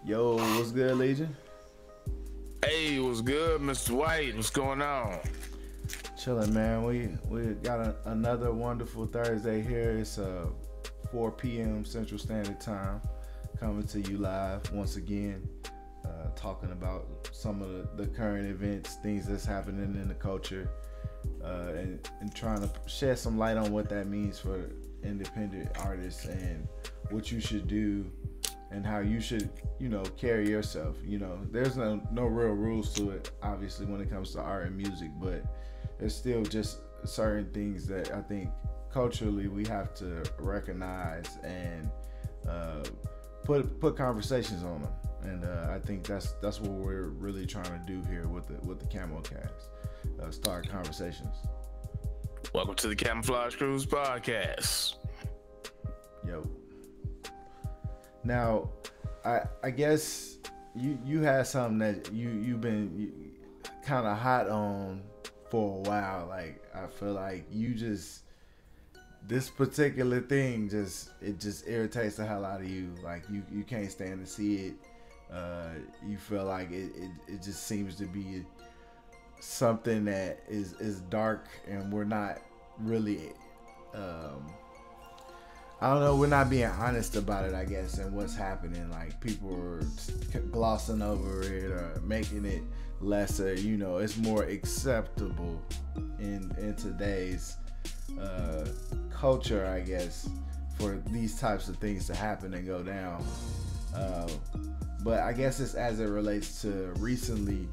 Yo, what's good, Legion? Hey, what's good, Mr. White? What's going on? Chilling, man. We got another wonderful Thursday here. It's 4 p.m. Central Standard Time, coming to you live once again, talking about some of the current events, things that's happening in the culture, and trying to shed some light on what that means for independent artists and what you should do and how you should, carry yourself. There's no real rules to it, obviously, when it comes to art and music, but there's still just certain things that I think culturally we have to recognize and put conversations on them. And I think that's what we're really trying to do here with the Camo Cast. Start conversations. Welcome to the Camouflage Crews podcast. Yo. Now, I guess you had something that you've been kind of hot on for a while. Like, I feel like this particular thing just irritates the hell out of you. Like, you can't stand to see it. You feel like it just seems to be something that is dark, and we're not really I don't know, we're not being honest about it, I guess, and what's happening. Like, people are glossing over it or making it lesser. It's more acceptable in today's culture, I guess, for these types of things to happen and go down. But I guess it's as it relates to recently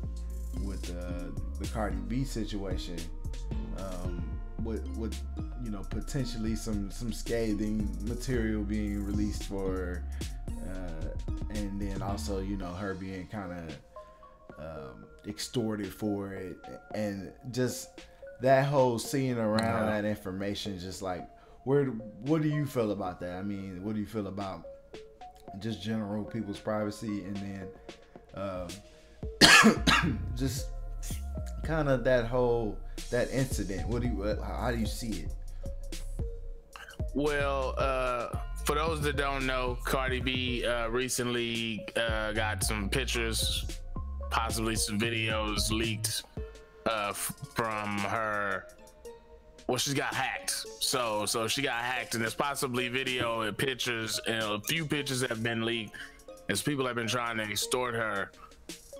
with the Cardi B situation, with potentially some scathing material being released for her, and then also her being kind of extorted for it, and just that whole seeing around that information. Just like, what do you feel about that? I mean, what do you feel about just general people's privacy, and then just kind of that incident? How do you see it? Well, for those that don't know, Cardi B recently got some pictures, possibly some videos leaked from her. Well, she's got hacked. So she got hacked, and there's possibly video and pictures, and a few pictures have been leaked as people have been trying to extort her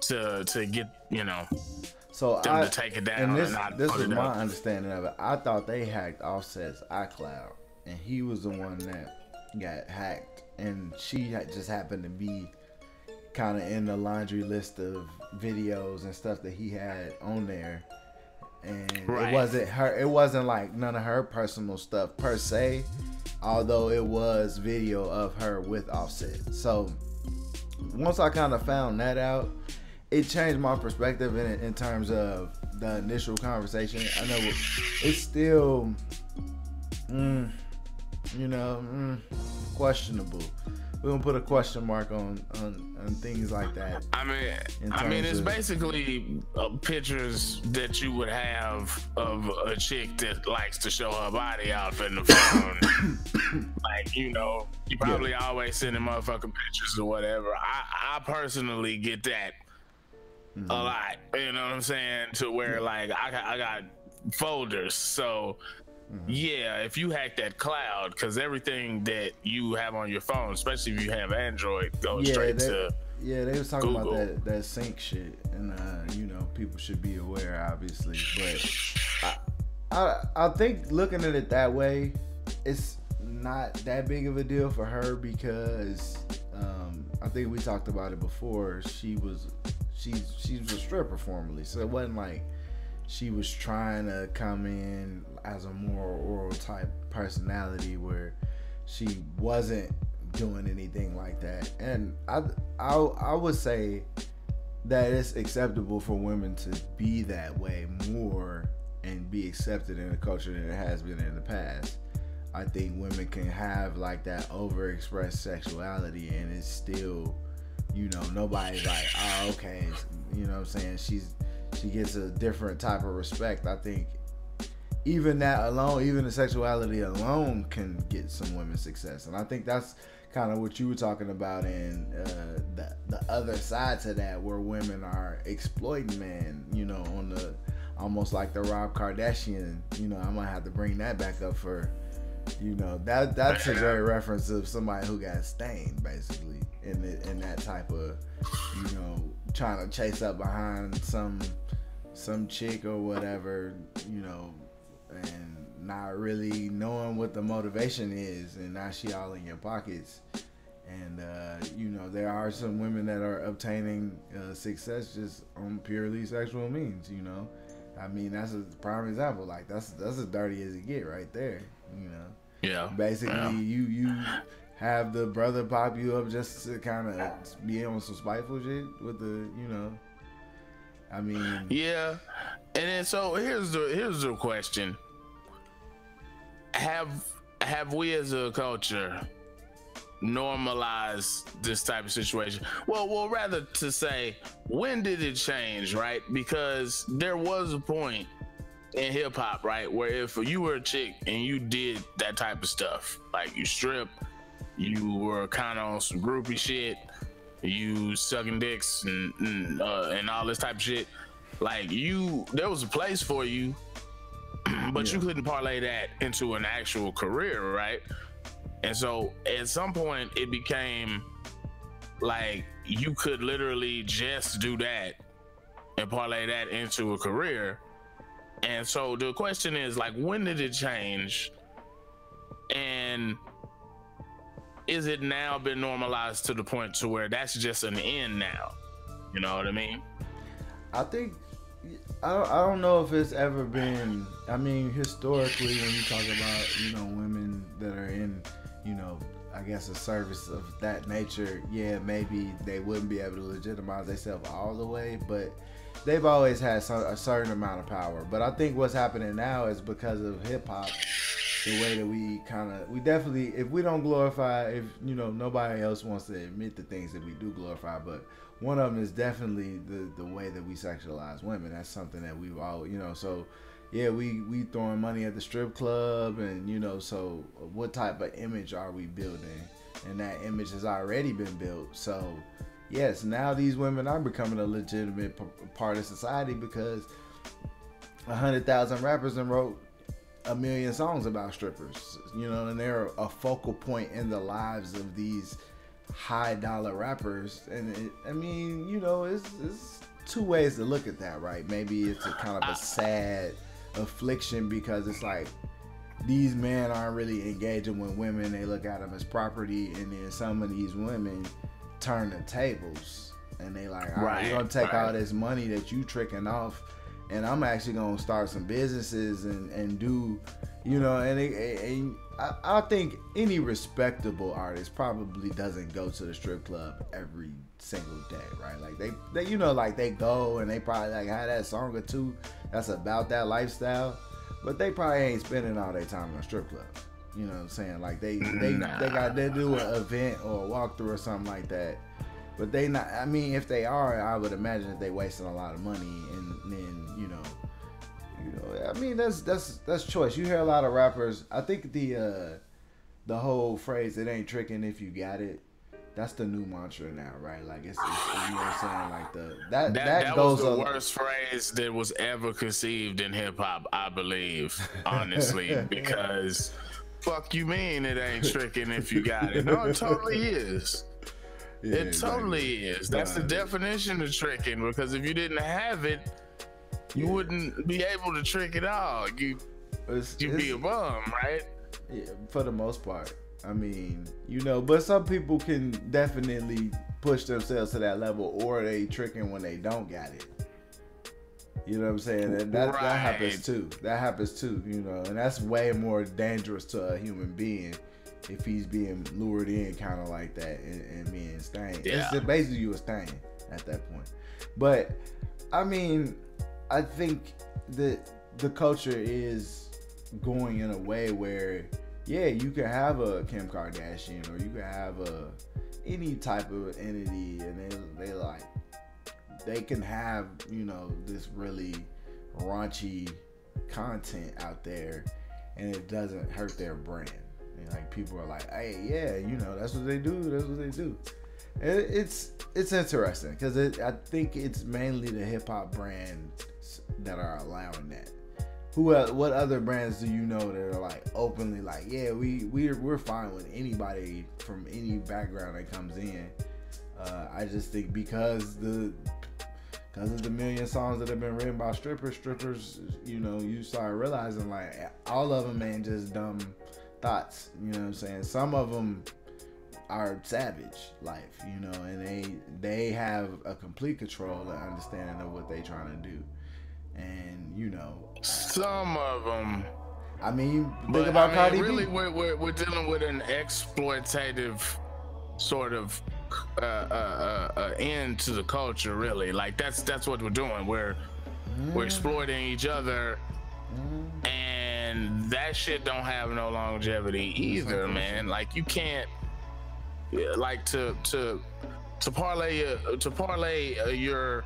to get So them to take it down. And this is my understanding of it. I thought they hacked Offset's iCloud, and he was the one that got hacked, and she just happened to be kind of in the laundry list of videos and stuff that he had on there. And It wasn't her. It wasn't like none of her personal stuff per se, although it was video of her with Offset. So once I kind of found that out, it changed my perspective in terms of the initial conversation. I know it's still, questionable. We're gonna put a question mark on things like that. I mean, it's basically pictures that you would have of a chick that likes to show her body off in the phone. Like, you probably always sending motherfucking pictures or whatever. I personally get that a lot. You know what I'm saying? To where, like, I got folders. So yeah, if you hack that cloud, because everything that you have on your phone, especially if you have Android, goes straight to they was talking Google. about that sync shit, and people should be aware, obviously. But I think looking at it that way, it's not that big of a deal for her, because I think we talked about it before. She's a stripper formerly, so it wasn't like she was trying to come in as a more oral type personality where she wasn't doing anything like that. And I would say that it's acceptable for women to be that way more and be accepted in the culture than it has been in the past. I think women can have like that overexpressed sexuality, and it's still, nobody's like, oh, okay, what I'm saying, she gets a different type of respect. I think even that alone, even the sexuality alone, can get some women success. And I think that's kind of what you were talking about, and the other side to that, where women are exploiting men, you know, on the almost like the Rob Kardashian, you know, I'm gonna have to bring that back up for, you know, that's a great reference of somebody who got stained basically in that type of, you know, trying to chase up behind some chick or whatever, you know, and not really knowing what the motivation is, and now she all in your pockets. And you know, there are some women that are obtaining success just on purely sexual means, you know. I mean, that's a prime example. Like that's as dirty as it get right there, you know. Yeah. Basically, you have the brother pop you up just to kind of be on some spiteful shit with the, you know. I mean. Yeah, and then so here's the question: Have we as a culture normalize this type of situation? Well, rather to say, when did it change, right? Because there was a point in hip hop, right, where if you were a chick and you did that type of stuff, like you stripped, you were kind of on some groupie shit, you sucking dicks and all this type of shit, like there was a place for you, but you couldn't parlay that into an actual career, right? And so at some point it became like you could literally just do that and parlay that into a career. And so the question is, like, when did it change? And is it now been normalized to the point to where that's just an end now? You know what I mean? I think, I don't know if it's ever been, I mean, historically, when you talk about, you know, women that are in, you know, I guess a service of that nature, yeah, maybe they wouldn't be able to legitimize themselves all the way, but they've always had a certain amount of power. But I think what's happening now is because of hip hop, the way that we definitely, if we don't glorify, if, you know, nobody else wants to admit the things that we do glorify, but one of them is definitely the way that we sexualize women. That's something that we've all, you know, so yeah, we throwing money at the strip club, and, you know, so what type of image are we building? And that image has already been built. So yes, now these women are becoming a legitimate part of society because 100,000 rappers and wrote 1 million songs about strippers, you know, and they're a focal point in the lives of these high dollar rappers. And I mean, you know, it's two ways to look at that, right? Maybe it's a kind of a sad affliction because it's like these men aren't really engaging with women. They look at them as property, and then some of these women turn the tables and they like, all right, we're gonna take all this money that you tricking off, and I'm actually gonna start some businesses and do, you know, and I think any respectable artist probably doesn't go to the strip club every single day, right? Like they you know, like they go and they probably like have that song or two that's about that lifestyle, but they probably ain't spending all their time in a strip club. You know what I'm saying? Like they do an event or a walkthrough or something like that. But they not, I mean, if they are, I would imagine that they wasting a lot of money, and then, you know, I mean, that's choice. You hear a lot of rappers, I think the whole phrase, it ain't tricking if you got it, that's the new mantra now, right? Like it's you know what I'm saying? Like that goes was the worst phrase that was ever conceived in hip hop, I believe, honestly, because fuck you mean it ain't tricking if you got it? No, it totally is. Yeah, it totally is. That's the definition of tricking, because if you didn't have it, you wouldn't be able to trick at all. You'd be a bum, right? Yeah, for the most part. I mean, you know, but some people can definitely push themselves to that level, or they tricking when they don't got it. You know what I'm saying? And that happens too. That happens too, you know, and that's way more dangerous to a human being if he's being lured in kind of like that and being stained. Yeah. It's basically you a stain at that point. But I mean, I think that the culture is going in a way where, yeah, you can have a Kim Kardashian or you can have any type of entity, and they can have, you know, this really raunchy content out there, and it doesn't hurt their brand. And like people are like, hey, yeah, you know, that's what they do. That's what they do. And it's interesting because I think it's mainly the hip hop brands that are allowing that. What other brands do you know that are like openly like, yeah, we're fine with anybody from any background that comes in. I just think because of the million songs that have been written by strippers, you know, you start realizing like all of them ain't just dumb thoughts. You know what I'm saying? Some of them are savage life, you know, and they have a complete control and understanding of what they trying to do. And you know, some of them. I mean, think about Cardi really, B. We're dealing with an exploitative sort of end to the culture. Really, like that's what we're doing. We're exploiting each other, and that shit don't have no longevity either, man. Like you can't, like to parlay your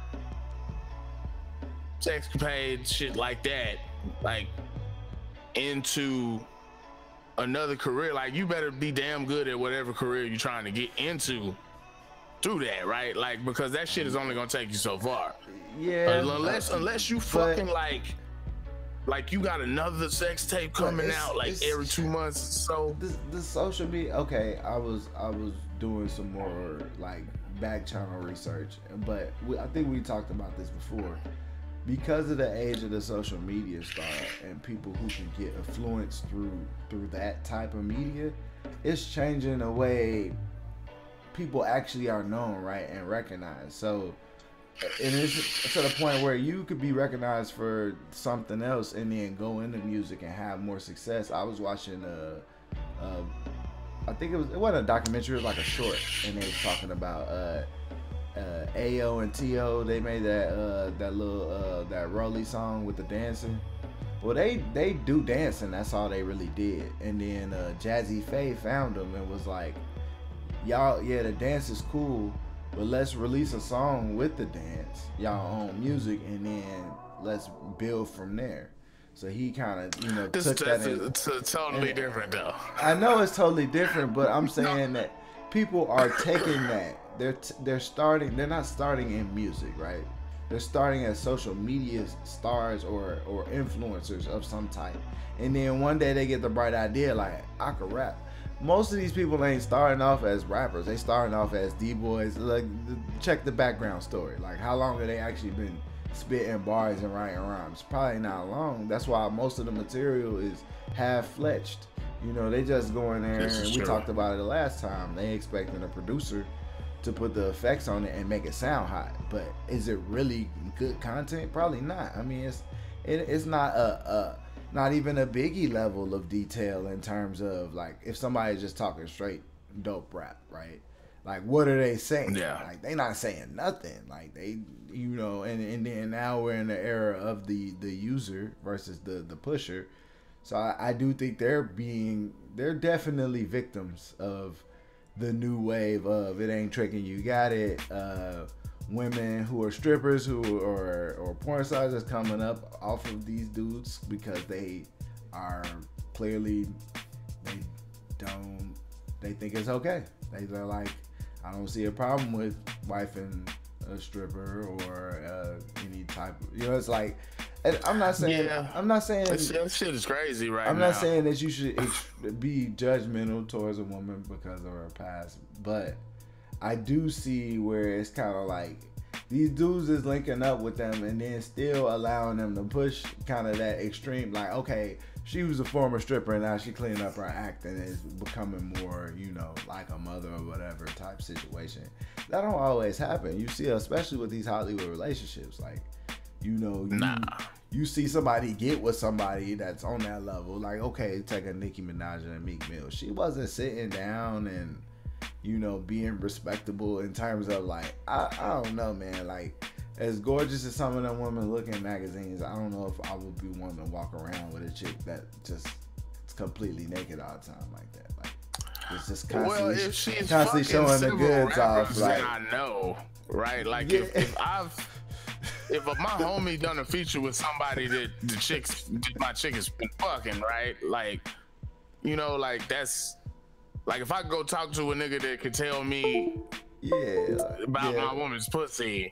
sexcapade shit like that, like into another career. Like you better be damn good at whatever career you're trying to get into through that, right? Like because that shit is only gonna take you so far. Yeah. Unless you fucking like you got another sex tape coming out like every 2 months. So the social media. Okay, I was doing some more like back channel research, but I think we talked about this before. Because of the age of the social media star and people who can get influenced through that type of media, it's changing the way people actually are known, right, and recognized. So, and it's to the point where you could be recognized for something else and then go into music and have more success. I was watching I think it wasn't a documentary, it was like a short, and they was talking about Ayo and T.O. They made that little that Rolly song with the dancing. Well, they do dancing. That's all they really did. And then Jazzy Faye found them and was like, y'all, yeah, the dance is cool, but let's release a song with the dance, y'all own music, and then let's build from there. So he kind of, you know, took that. It's totally different though. I know it's totally different, but I'm saying that people are taking that. They're starting. They're not starting in music, right? They're starting as social media stars or influencers of some type, and then one day they get the bright idea, like I could rap. Most of these people ain't starting off as rappers. They starting off as D-boys. Like, check the background story. Like, how long have they actually been spitting bars and writing rhymes? Probably not long. That's why most of the material is half-fledged. You know, they just go in there, and we talked about it the last time. They expecting a producer to put the effects on it and make it sound hot, but is it really good content? Probably not. I mean, it's not not even a Biggie level of detail in terms of like if somebody's just talking straight dope rap, right? Like what are they saying? Yeah, like they not saying nothing. Like they, you know, and then now we're in the era of the user versus the pusher. So I do think they're definitely victims of the new wave of it ain't tricking, you got it. Women who are strippers or porn stars is coming up off of these dudes because they are clearly they think it's okay. They're like, I don't see a problem with wifing a stripper or any type of, you know, it's like, and I'm not saying that shit is crazy right now. I'm not saying that you should be judgmental towards a woman because of her past, but I do see where it's kind of like these dudes is linking up with them and then still allowing them to push kind of that extreme, like, okay, she was a former stripper and now she cleaned up her act and is becoming more, you know, like a mother or whatever type situation. That don't always happen. You see, especially with these Hollywood relationships, like, you know, you see somebody get with somebody that's on that level. Like, okay, take a Nicki Minaj and a Meek Mill. She wasn't sitting down and, you know, being respectable in terms of like, I don't know, man. Like, as gorgeous as some of them women look in magazines, I don't know if I would be wanting to walk around with a chick that just is completely naked all the time like that. Like, it's just constantly showing the goods off. Like, I know, right? Like, yeah. if my homie done a feature with somebody that my chick has been fucking, right? Like, You know, like that's like if I go talk to a nigga that could tell me about my woman's pussy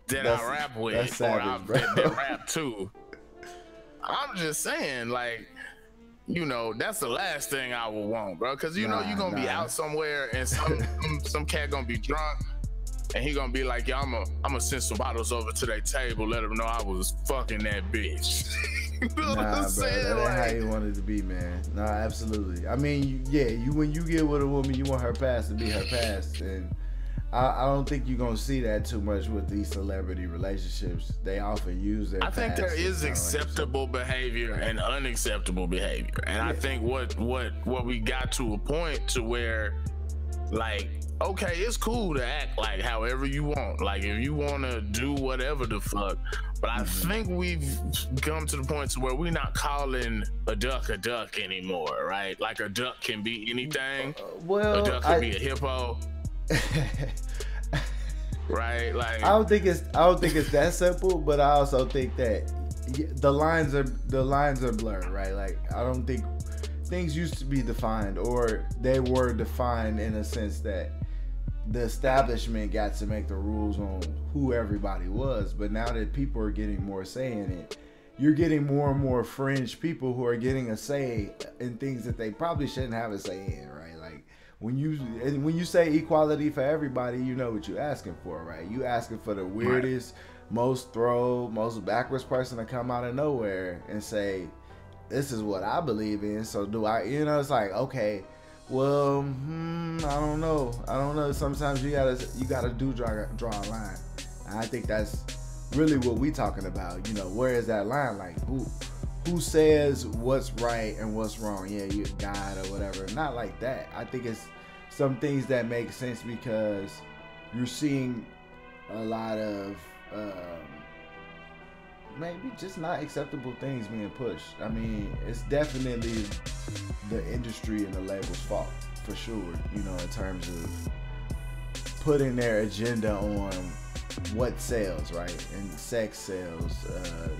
that I rap with savage, or that rap too. I'm just saying, like, you know, that's the last thing I would want, bro. Cause you know you're gonna be out somewhere and some cat gonna be drunk and he gonna be like, yeah, I'm gonna send some bottles over to their table, let them know I was fucking that bitch. You know what I'm saying? That ain't how you want it to be, man. Nah, absolutely. I mean, when you get with a woman, you want her past to be her past, and I don't think you're gonna see that too much with these celebrity relationships. They often use their. I think there is acceptable behavior and unacceptable behavior, and I think what we got to a point to where, like, okay, it's cool to act like however you want, like if you want to do whatever the fuck. But I think we've come to the point to where we're not calling a duck anymore, right? Like a duck can be anything. Well, a duck can be a hippo. Right? Like I don't think it's that simple, but I also think that the lines are blurred, right? Like I don't think things used to be defined, or they were defined in a sense that the establishment got to make the rules on who everybody was. But now that people are getting more say in it, you're getting more and more fringe people who are getting a say in things that they probably shouldn't have a say in, right? Like when you say equality for everybody, you know what you're asking for, right? You asking for the weirdest, most backwards person to come out of nowhere and say, this is what I believe in, so do I, you know, it's like, okay, well, I don't know. Sometimes you gotta draw a line. And I think that's really what we talking about. You know, where is that line? Like who says what's right and what's wrong? Yeah, you're God or whatever. Not like that. I think it's some things that make sense because you're seeing a lot of maybe just not acceptable things being pushed. I mean, it's definitely the industry and the label's fault for sure, you know, in terms of putting their agenda on what sells, right? And sex sells,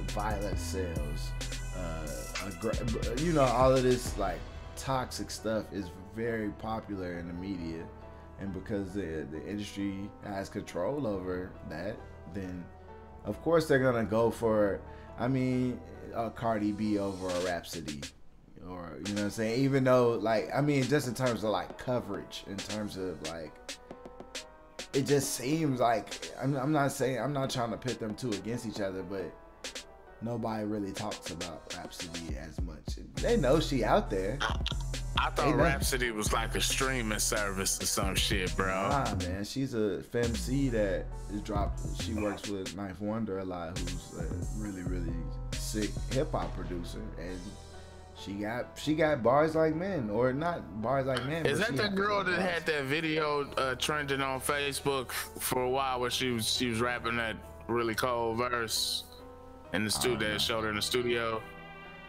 violence sells, you know, all of this like toxic stuff is very popular in the media, and because the industry has control over that, then of course they're gonna go for, I mean, a Cardi B over a Rhapsody, or you know what I'm saying? Even though, like, I mean, just in terms of like coverage, in terms of like, it just seems like I'm not trying to pit them two against each other, but nobody really talks about Rhapsody as much. They know she out there. I thought Rhapsody was like a streaming service or some shit, bro. Nah, man, she's a femc that is dropped. She works with Ninth Wonder a lot, who's a really, really sick hip hop producer, and she got bars like men, or not bars like men. Is that the girl that had that video trending on Facebook for a while where she was rapping that really cold verse in the studio? That showed her in the studio.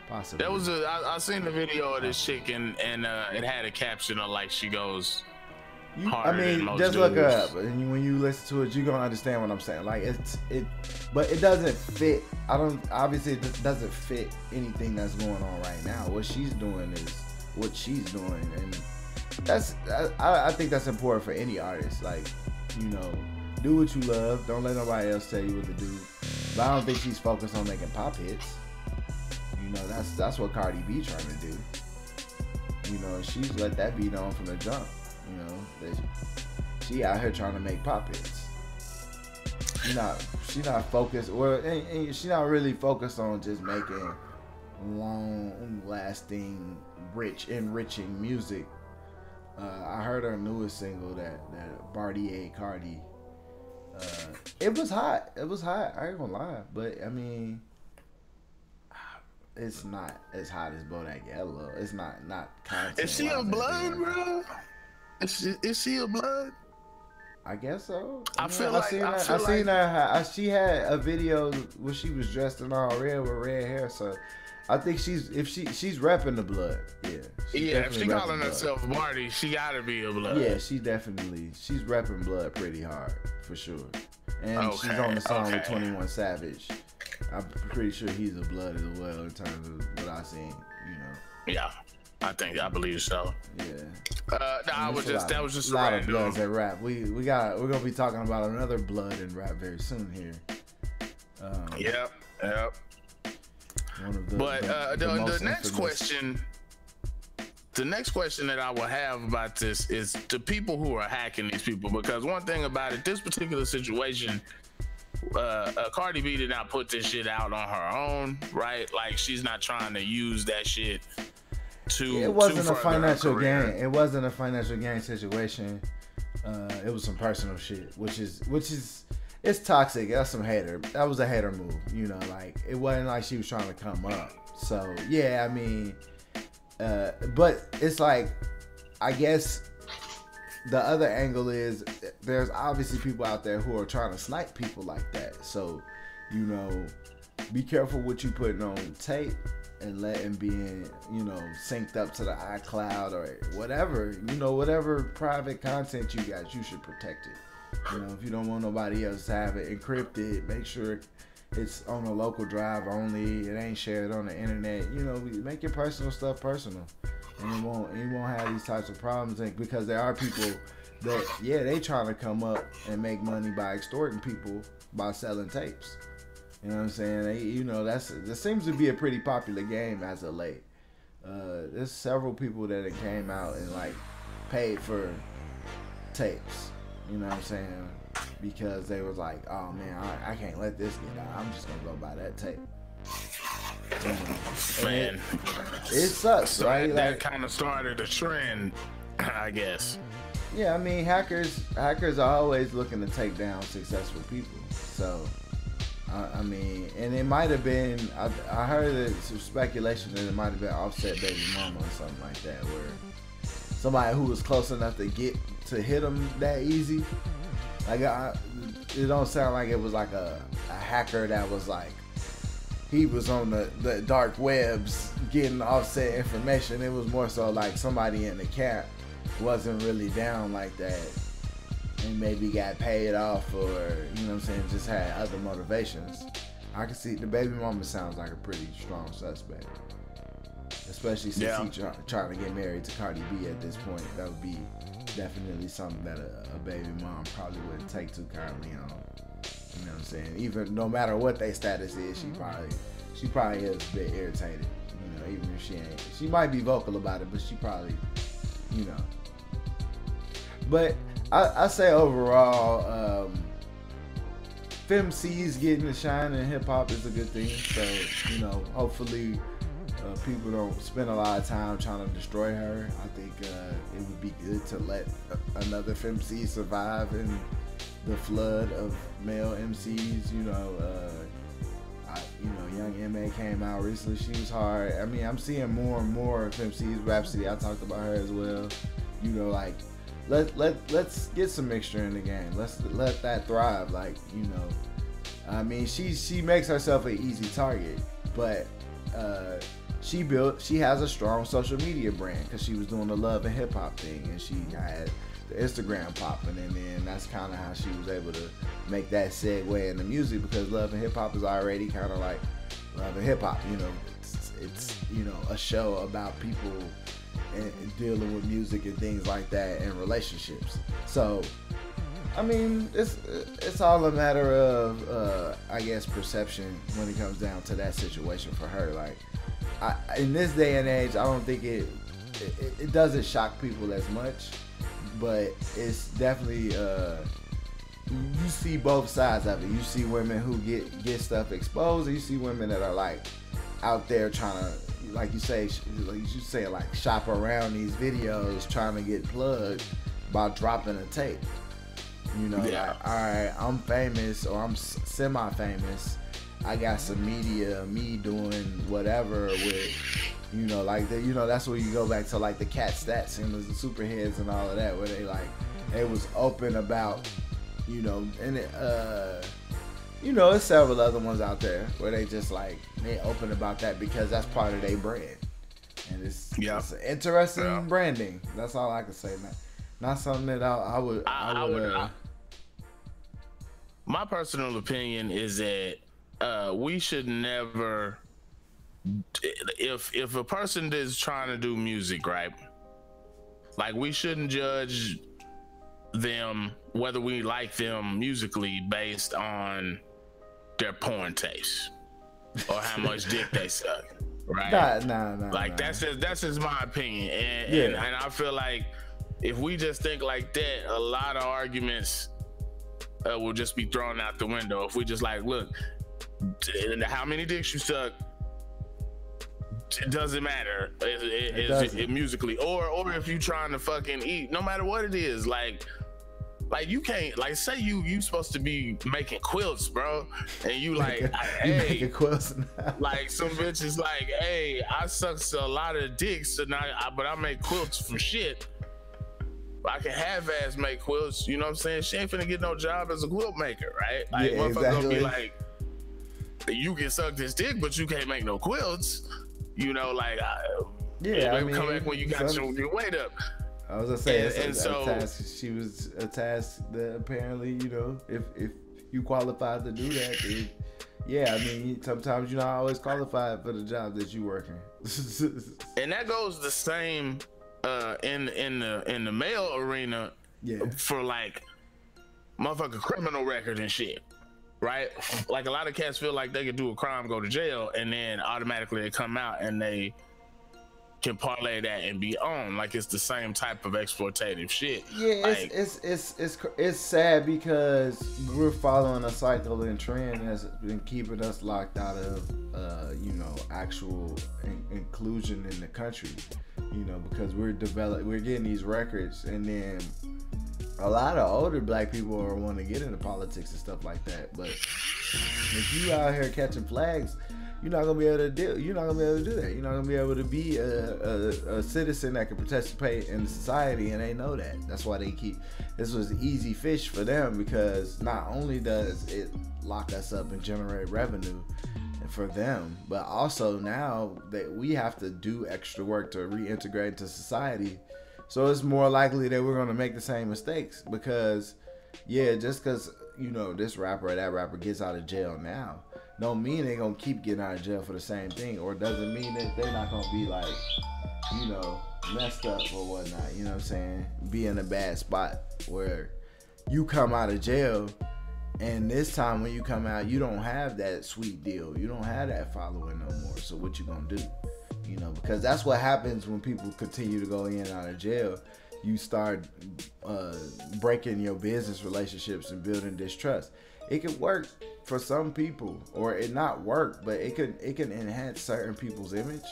Possibly. That was I seen the video of this chick and it had a caption of like she goes harder than most just dudes. Look her up, and when you listen to it, you're gonna understand what I'm saying. Like but it doesn't fit. Obviously it doesn't fit anything that's going on right now. What she's doing is what she's doing, and I think that's important for any artist. Like, you know, do what you love. Don't let nobody else tell you what to do. But I don't think she's focused on making pop hits. You know, that's what Cardi B trying to do. You know, she's let that be known from the jump. You know, that she out here trying to make pop hits. She not focused, and she not really focused on just making long-lasting, enriching music. I heard her newest single, that Bartier Cardi. It was hot. I ain't gonna lie, but I mean, it's not as hot as Bodak Yellow. It's not content. Is she a blood, bro? Is she a blood? I guess so. She had a video where she was dressed in all red with red hair. So I think she's repping the blood. Yeah. If she calling herself Marty, she gotta be a blood. Yeah, she's repping blood pretty hard for sure. And she's on the song with 21 Savage. I'm pretty sure he's a blood as well in terms of what I seen. You know. Yeah. I believe so. Yeah. No, that was just a lot random. of bloods at rap. We're gonna be talking about another blood in rap very soon here. Yep. One of the next question. The next question that I will have about this is the people who are hacking these people, because one thing about it, this particular situation, Cardi B did not put this shit out on her own, right? Like, she's not trying to use that shit to. It wasn't a financial gain. It wasn't a financial gain situation. It was some personal shit, which is it's toxic. That's some hater. That was a hater move. You know, like, it wasn't like she was trying to come up. So yeah, I mean. But it's like, I guess the other angle is there's obviously people out there who are trying to snipe people like that. So, you know, be careful what you putting on tape and letting being, you know, synced up to the iCloud or whatever, you know, whatever private content you got, you should protect it. You know, if you don't want nobody else to have it encrypted, make sure it's on a local drive only. It ain't shared on the internet. You know, make your personal stuff personal, and you won't have these types of problems. Because there are people that, yeah, they trying to come up and make money by extorting people by selling tapes. You know what I'm saying? You know, that seems to be a pretty popular game as of late. There's several people that came out and like paid for tapes. You know what I'm saying? Because they was like, oh man, I can't let this get out. I'm just gonna go buy that tape. Man, it sucks, so right? That kind of started a trend, I guess. Yeah, I mean, hackers are always looking to take down successful people. So, I mean, and it might have been, I heard that some speculation that it might have been Offset baby mama or something like that, where somebody who was close enough to hit them that easy. Like, it don't sound like it was like a hacker that was like, he was on the dark webs getting Offset information. It was more so like somebody in the camp wasn't really down like that and maybe got paid off, or, you know what I'm saying, just had other motivations. I can see the baby mama sounds like a pretty strong suspect, especially since he's trying to get married to Cardi B at this point. That would be definitely something that a baby mom probably wouldn't take too kindly on. You know what I'm saying? Even no matter what their status is, she probably is a bit irritated. You know, even if she might be vocal about it, but she probably, you know. But I say overall, FemC's getting the shine in hip hop is a good thing. So, you know, hopefully people don't spend a lot of time trying to destroy her. I think it would be good to let another FemC survive in the flood of male MCs. You know, Young M.A. came out recently. She was hard. I mean, I'm seeing more and more FemCs. Rhapsody, I talked about her as well. You know, like, let's get some mixture in the game. Let's let that thrive. Like, you know, I mean, she makes herself an easy target, but she has a strong social media brand because she was doing the love and hip hop thing, and she had the Instagram popping, and then that's kind of how she was able to make that segue into music, because love and hip hop is already kind of like love and hip hop. You know, it's you know, a show about people and dealing with music and things like that and relationships. So, I mean, it's all a matter of I guess perception when it comes down to that situation for her. Like, in this day and age, I don't think it doesn't shock people as much, but it's definitely you see both sides of it. You see women who get stuff exposed, and you see women that are like out there trying to, like you say, like shop around these videos trying to get plugged by dropping a tape. You know, yeah. Like, all right, I'm famous or I'm semi-famous. I got some media, me doing whatever with, you know, like you know, that's where you go back to like the Cat Stats and the Superheads and all of that, where they was open about, you know, and you know, there's several other ones out there where they just like they open about that because that's part of their brand, and it's interesting branding. That's all I can say, man. Not something that I would. My personal opinion is that we should never if a person is trying to do music, right? Like, we shouldn't judge them, whether we like them musically, based on their porn taste or how much dick they suck, right? Like, that's just my opinion, and I feel like if we just think like that, a lot of arguments will just be thrown out the window. If we just like, look, how many dicks you suck, it doesn't matter it musically, or if you trying to fucking eat, no matter what it is, like you can't, like, say you supposed to be making quilts, bro, and you like, hey, making quilts like, some bitch is like, hey, I suck a lot of dicks, and but I make quilts from shit. I can half-ass make quilts, you know what I'm saying? She ain't finna get no job as a quilt maker, right? Like, motherfucker gonna be like, you can suck this dick, but you can't make no quilts, you know? Like, I mean, come back when you got your weight up. I was gonna say, and so she was a task that apparently, you know, if you qualified to do that, then, yeah, I mean, sometimes you're not always qualified for the job that you working. And that goes the same in the male arena, for like motherfucking criminal record and shit, right? Like, a lot of cats feel like they could do a crime, go to jail, and then automatically they come out and they can parlay that and be on. Like, it's the same type of exploitative shit. Yeah, like, it's sad because we're following a cycle and trend that's been keeping us locked out of you know, actual inclusion in the country. You know, because we're getting these records, and then a lot of older black people are wanting to get into politics and stuff like that. But if you out here catching flags, you're not gonna be able to do. You're not gonna be able to do that. You're not gonna be able to be a citizen that can participate in society, and they know that. That's why they keep. This was easy fish for them, because not only does it lock us up and generate revenue for them, but also now that we have to do extra work to reintegrate into society. So it's more likely that we're going to make the same mistakes, because just because, you know, this rapper or that rapper gets out of jail now don't mean they're going to keep getting out of jail for the same thing, or doesn't mean that they're not going to be, like, you know, messed up or whatnot, you know what I'm saying, be in a bad spot where you come out of jail. And this time when you come out, you don't have that sweet deal. You don't have that following no more. So what you gonna do? You know, because that's what happens when people continue to go in and out of jail. You start breaking your business relationships and building distrust. It can work for some people, or it not work, but it can enhance certain people's image.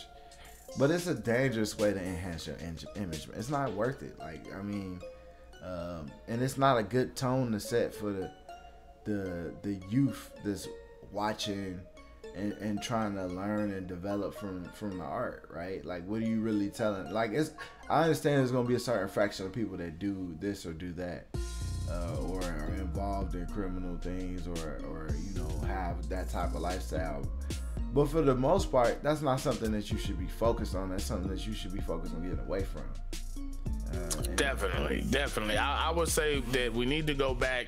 But it's a dangerous way to enhance your image. It's not worth it. Like, I mean, and it's not a good tone to set for the youth that's watching and trying to learn and develop from the art, right? Like, what are you really telling? Like, I understand there's gonna be a certain fraction of people that do this or do that, or are involved in criminal things, or you know, have that type of lifestyle. But for the most part, that's not something that you should be focused on. That's something that you should be focused on getting away from. Definitely. I would say that we need to go back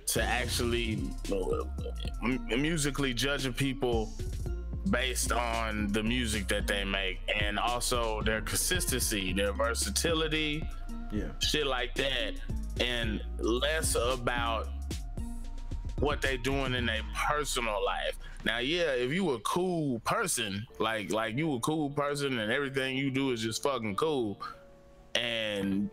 to actually musically judging people based on the music that they make, and also their consistency, their versatility, shit like that, and less about what they doing in their personal life. Now, if you a cool person, like you a cool person and everything you do is just fucking cool, and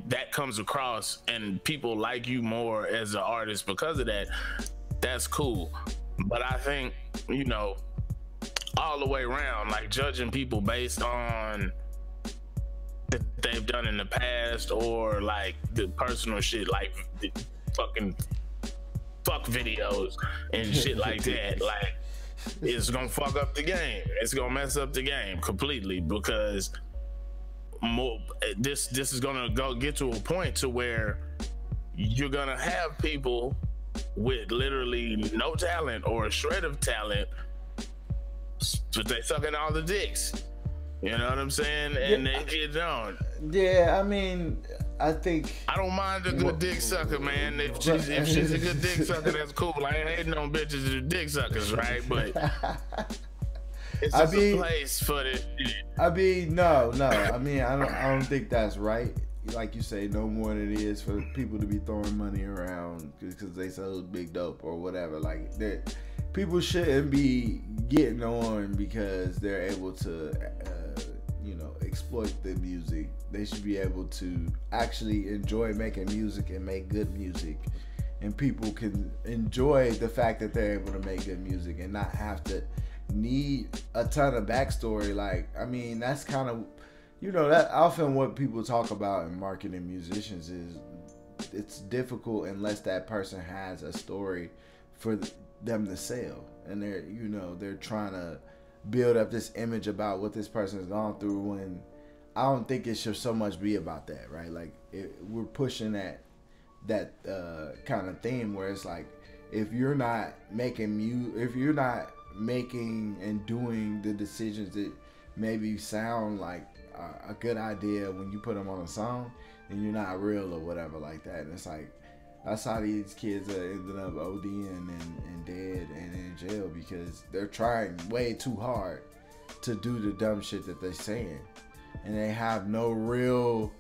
that comes across and people like you more as an artist because of that, that's cool. But I think, you know, all the way around, like, judging people based on that they've done in the past, or like the personal shit, like the fucking fuck videos and shit like that, like, it's gonna fuck up the game. It's gonna mess up the game completely, because this is gonna get to a point to where you're gonna have people with literally no talent or a shred of talent, but they sucking all the dicks. You know what I'm saying? And they get on. Yeah, I mean, I think I don't mind a good dick sucker, man. If she's a good dick sucker, that's cool. I ain't hating on bitches that are dick suckers, right? But It's just a place for this. I mean, no. I mean, I don't think that's right. Like you say, no more than it is for people to be throwing money around because they sell big dope or whatever. Like that, people shouldn't be getting on because they're able to, exploit the music. They should be able to actually enjoy making music and make good music, and people can enjoy the fact that they're able to make good music and not have to need a ton of backstory. Like, I mean, that's kind of, that often what people talk about in marketing musicians is it's difficult unless that person has a story for them to sell, and they're trying to build up this image about what this person has gone through, when I don't think it should so much be about that, right? Like, we're pushing that kind of theme where it's like, if you're not making and doing the decisions that maybe sound like a good idea when you put them on a song, then you're not real or whatever like that. And it's like, that's how these kids are ending up ODing and dead and in jail, because they're trying way too hard to do the dumb shit that they're saying, and they have no real,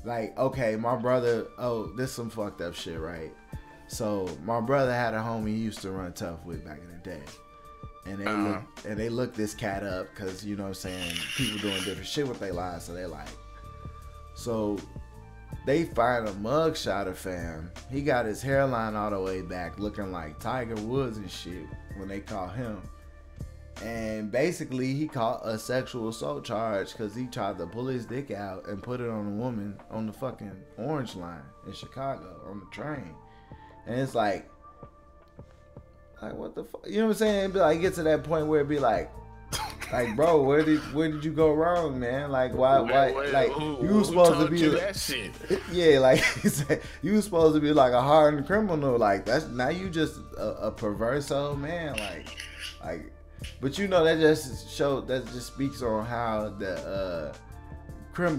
like, okay, my brother, this some fucked up shit, right? So my brother had a homie he used to run tough with back in the day, and they looked this cat up because, you know what I'm saying, people doing different shit with their lives, so they like, so they find a mugshot of fam. He got his hairline all the way back, looking like Tiger Woods and shit when they caught him. And basically, he caught a sexual assault charge because he tried to pull his dick out and put it on a woman on the fucking Orange Line in Chicago on the train. And it's like what the fuck? You know what I'm saying? It'd be like, get to that point where it'd be like, bro, where did you go wrong, man? Like, why like, you were supposed to be that shit. Yeah, like, you were supposed to be like a hardened criminal. Like, that's, now you just a perverse old man. Like, but that just speaks on how the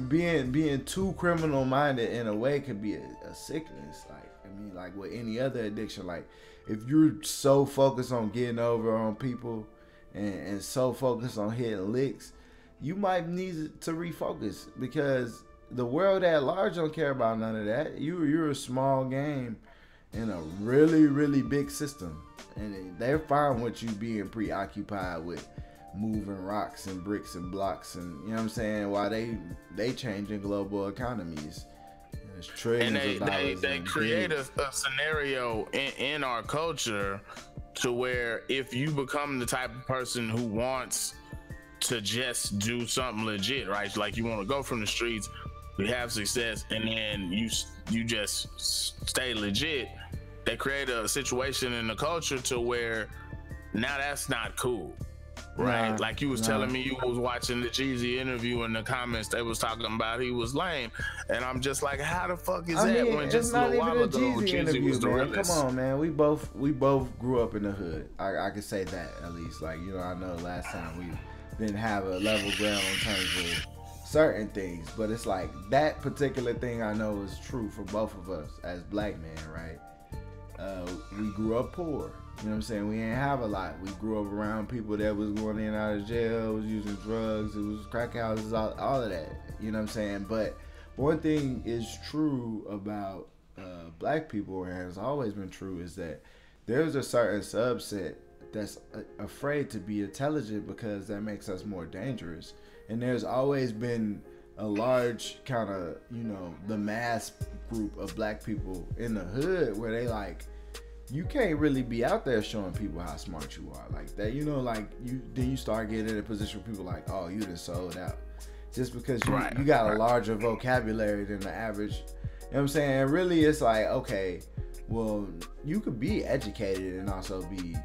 being too criminal minded in a way could be a sickness. Like, I mean, like with any other addiction, like if you're so focused on getting over on people and so focused on hitting licks, you might need to refocus, because the world at large don't care about none of that. You're a small game in a really, really big system, and they're fine with you being preoccupied with moving rocks and bricks and blocks, and you know what I'm saying, while they changing global economies. There's trillions of dollars. They create a scenario in our culture to where if you become the type of person who wants to just do something legit, right? Like, you want to go from the streets, you have success, and then you just stay legit. They create a situation in the culture to where now that's not cool, right? Like you was telling me, you was watching the Jeezy interview, in the comments they was talking about he was lame, and I'm just like, how the fuck is that? When just a little while ago Jeezy was the realest. Come on, man, we both grew up in the hood. I can say that, at least. Like, I know last time we didn't have a level ground in terms of certain things, but it's like that particular thing I know is true for both of us as black men, right? We grew up poor. You know what I'm saying? We ain't have a lot. We grew up around people that was going in and out of jail, was using drugs, it was crack houses, all of that. You know what I'm saying? But one thing is true about black people, and has always been true, is that there's a certain subset that's afraid to be intelligent because that makes us more dangerous. And there's always been a large kind of, the mass group of black people in the hood where they like, you can't really be out there showing people how smart you are like that, then you start getting in a position where people like, oh, you done sold out just because you got a larger vocabulary than the average. You know what I'm saying? And really, it's like, okay, well, you could be educated and also be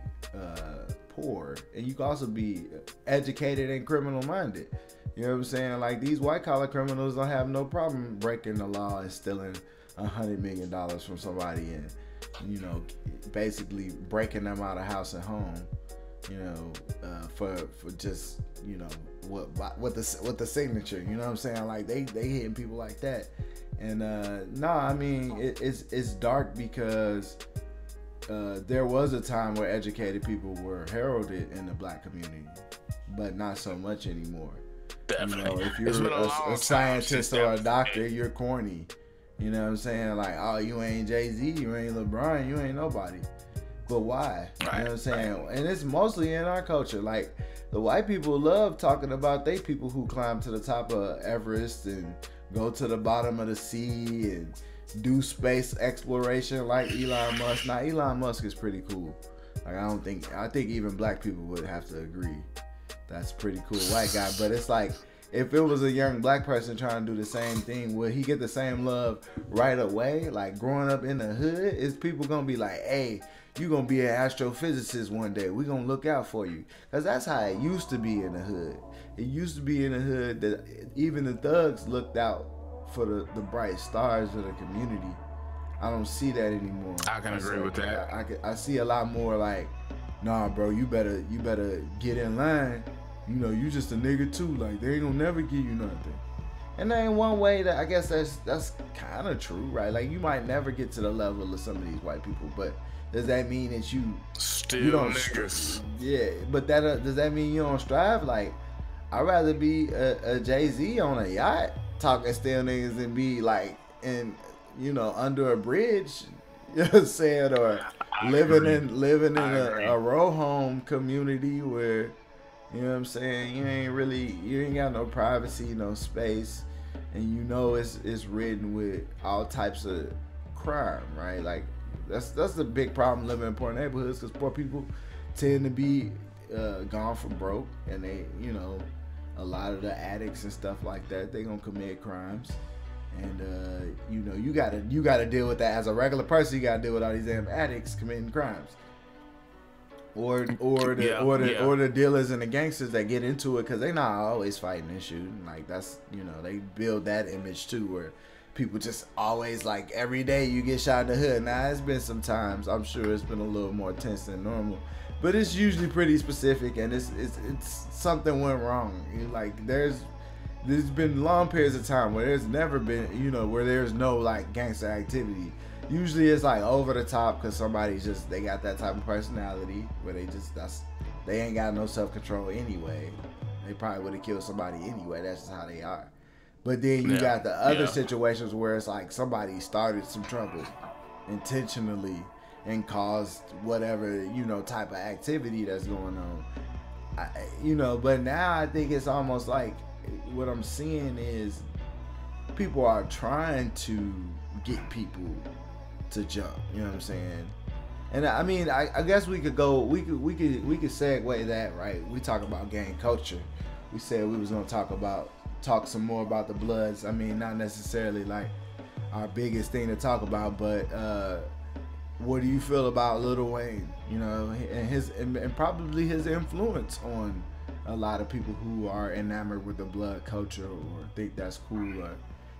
poor, and you can also be educated and criminal minded. You know what I'm saying? Like, these white collar criminals don't have no problem breaking the law and stealing $100 million from somebody, and basically breaking them out of house and home, for just what the signature. You know what I'm saying? Like, they hitting people like that, and I mean, it's dark because there was a time where educated people were heralded in the black community, but not so much anymore. Definitely. You know, if you're a scientist or a doctor, you're corny. You know what I'm saying? Like, oh, you ain't Jay-Z, you ain't LeBron, you ain't nobody. But why? You know what I'm saying? Right. And it's mostly in our culture. Like, the white people love talking about they people who climb to the top of Everest and go to the bottom of the sea and do space exploration like Elon Musk. Now, Elon Musk is pretty cool. Like, I think even black people would have to agree. That's a pretty cool white guy. But it's like, if it was a young black person trying to do the same thing, would he get the same love right away? Like, growing up in the hood, is people gonna be like, hey, you gonna be an astrophysicist one day, we gonna look out for you? Because that's how it used to be in the hood. It used to be in the hood that even the thugs looked out for the bright stars of the community. I don't see that anymore. I can agree with that. I see a lot more like, nah, bro, you better get in line. You know, you just a nigga too. Like, they ain't gonna never give you nothing. And there ain't one way that I guess that's kind of true, right? Like, you might never get to the level of some of these white people, but does that mean that you don't niggas? Yeah, but does that mean you don't strive? Like, I'd rather be a Jay-Z on a yacht talking still niggas and be like in, you know, under a bridge. You know what I'm saying? Or living in a row home community where, you know what I'm saying, you ain't got no privacy, no space, and you know it's ridden with all types of crime, right? Like, that's the big problem living in poor neighborhoods, because poor people tend to be gone for broke, and they, you know, a lot of the addicts and stuff like that, they gonna commit crimes. And you know, you gotta deal with that as a regular person. You gotta deal with all these damn addicts committing crimes, or the dealers and the gangsters that get into it because they not always fighting and shooting. Like, that's, you know, they build that image too, where people just always, like, every day you get shot in the hood. Now, it's been some times, I'm sure it's been a little more tense than normal, but it's usually pretty specific, and it's something went wrong. Like, there's been long periods of time where there's never been, you know, where there's no, like, gangster activity. Usually it's like over the top because somebody's just, they got that type of personality where they ain't got no self-control anyway. They probably would have killed somebody anyway. That's just how they are. But then you got the other situations where it's like somebody started some trouble intentionally and caused whatever, you know, type of activity that's going on. You know, but now I think it's almost like what I'm seeing is people are trying to get people to jump. You know what I'm saying? And I mean, I guess we could segue that, right? We talk about gang culture. We said we was gonna talk some more about the Bloods. I mean, not necessarily like our biggest thing to talk about, but what do you feel about Lil Wayne? You know, and probably his influence on a lot of people who are enamored with the Blood culture or think that's cool. Or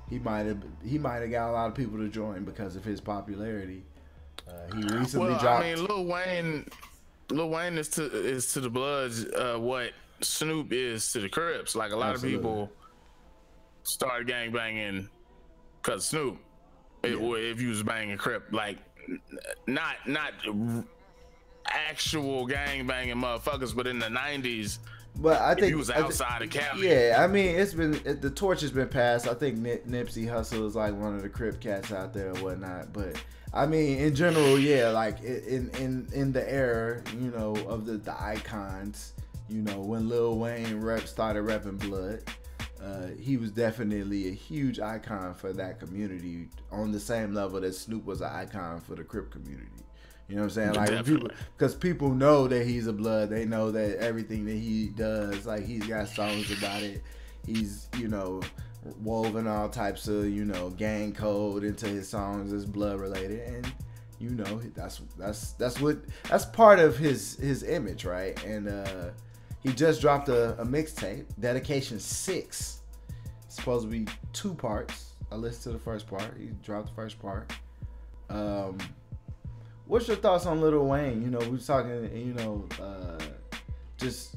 he might have got a lot of people to join because of his popularity. He recently dropped. I mean, Lil Wayne is to the Bloods what Snoop is to the Crips. Like, a lot of people started gang banging because Snoop. If you was banging Crip, like not actual gang banging motherfuckers, but in the 90s. But I think he was outside of Cali. Yeah, I mean, the torch has been passed. I think Nipsey Hussle is like one of the Crip cats out there or whatnot. But I mean, in general, yeah, like in the era, you know, of the icons, you know, when Lil Wayne started repping Blood, he was definitely a huge icon for that community on the same level that Snoop was an icon for the Crip community. You know what I'm saying? Like, because people know that he's a Blood. They know that everything that he does, like, he's got songs about it. He's, you know, woven all types of, you know, gang code into his songs that's Blood related, and you know, that's part of his image, right? And he just dropped a mixtape, Dedication 6. It's supposed to be 2 parts. I listened to the first part. He dropped the first part. What's your thoughts on Lil Wayne? You know, we was talking, you know, just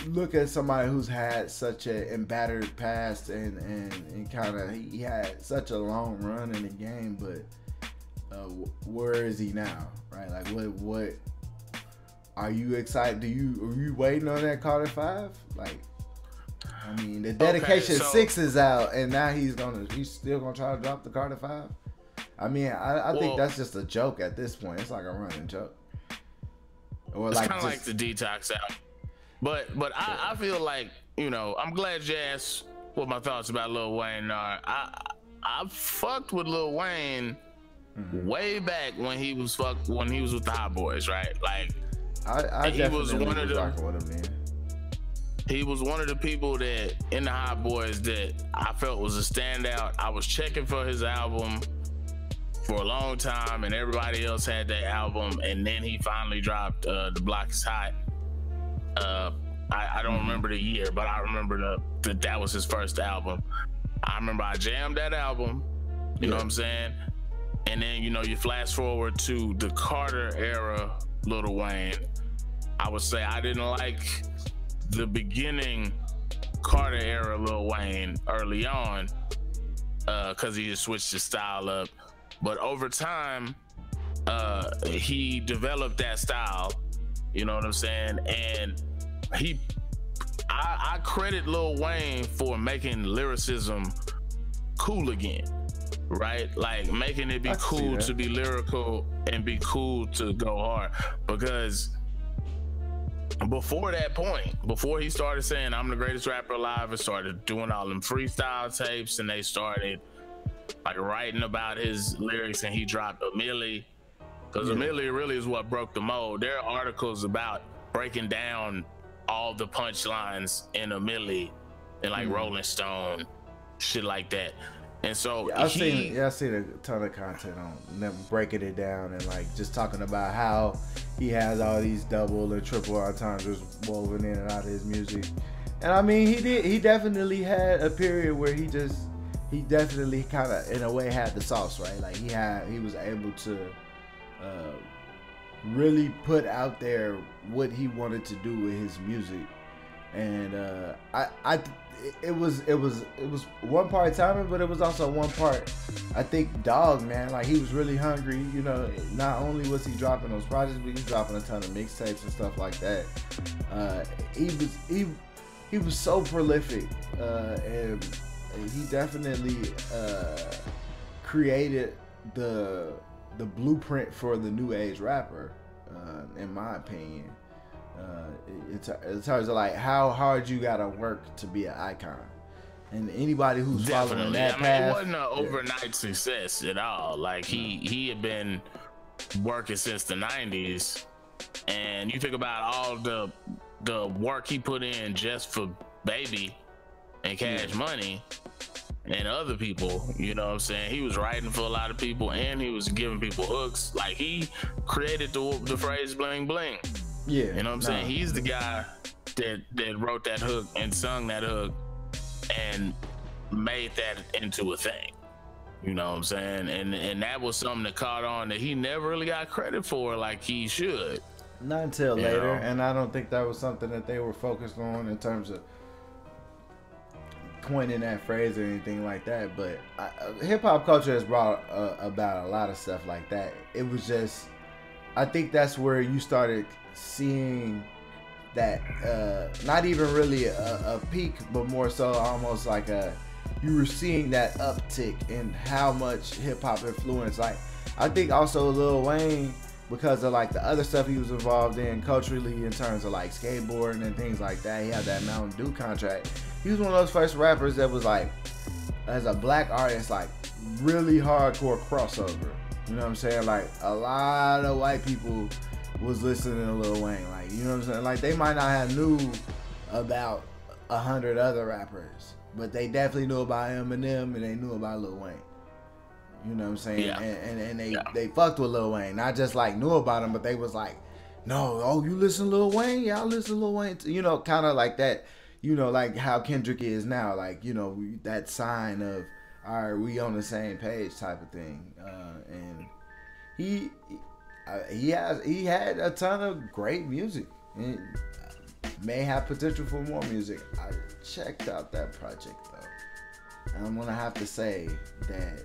look at somebody who's had such an embittered past and kind of, he had such a long run in the game, but where is he now, right? right? Like, what are you excited? Are you waiting on that Carter 5? Like, I mean, the Dedication 6 is out, and now he's still gonna try to drop the Carter 5. I mean, I think that's just a joke at this point. It's like a running joke. Or it's kind of like the Detox album. But I feel like, you know, I'm glad you asked what my thoughts about Lil Wayne are. I fucked with Lil Wayne way back when he was with the Hot Boys, right? Like, he was one of the. He was one of the people that in the Hot Boys that I felt was a standout. I was checking for his album for a long time, and everybody else had that album, and then he finally dropped The Block Is Hot. I don't remember the year, but I remember that was his first album. I remember I jammed that album, you know what I'm saying? And then, you know, you flash forward to the Carter era Lil Wayne. I would say I didn't like the beginning Carter era Lil Wayne early on, because he just switched his style up. But over time, he developed that style, you know what I'm saying? And I credit Lil Wayne for making lyricism cool again, right? Like making it be cool to be lyrical and be cool to go hard. Because before that point, before he started saying I'm the greatest rapper alive and started doing all them freestyle tapes, and they started like writing about his lyrics, and he dropped A Milli, because A Milli really is what broke the mold. There are articles about breaking down all the punchlines in A Milli and like Rolling Stone, shit like that. And so I've seen a ton of content on them breaking it down and like just talking about how he has all these double and triple entendres woven in and out of his music. And I mean, he definitely had a period where he definitely kind of in a way had the sauce, right? Like he was able to really put out there what he wanted to do with his music. And it was one part timing, but it was also one part, I think, dog, man. Like he was really hungry, you know. Not only was he dropping those projects, but he was dropping a ton of mixtapes and stuff like that. He was so prolific, and he definitely created the blueprint for the new age rapper, in my opinion. In terms of like how hard you gotta work to be an icon, and anybody who's following that path, it wasn't an overnight success at all. Like he had been working since the 90s, and you think about all the work he put in just for Baby and Cash Money and other people, you know what I'm saying? He was writing for a lot of people, and he was giving people hooks. Like he created the phrase bling bling. Yeah, you know what I'm saying? He's the guy that wrote that hook and sung that hook and made that into a thing. You know what I'm saying? And that was something that caught on that he never really got credit for like he should. Not until later, and I don't think that was something that they were focused on in terms of coining that phrase or anything like that. But hip hop culture has brought about a lot of stuff like that. It was just, I think that's where you started seeing that not even really a peak, but more so almost like you were seeing that uptick in how much hip-hop influence. Like I think also Lil Wayne, because of like the other stuff he was involved in culturally in terms of like skateboarding and things like that, he had that Mountain Dew contract. He was one of those first rappers that was like, as a black artist, like really hardcore crossover. You know what I'm saying? Like a lot of white people was listening to Lil Wayne, like, you know what I'm saying? Like they might not have knew about 100 other rappers, but they definitely knew about Eminem and they knew about Lil Wayne. You know what I'm saying? Yeah. And they fucked with Lil Wayne, not just like knew about him, but they was like, no, oh, you listen to Lil Wayne? Yeah, I listen to Lil Wayne too. You know, kind of like that. You know, like how Kendrick is now, like, you know, that sign of, all right, we on the same page type of thing. And he had a ton of great music. And may have potential for more music. I checked out that project though, and I'm gonna have to say that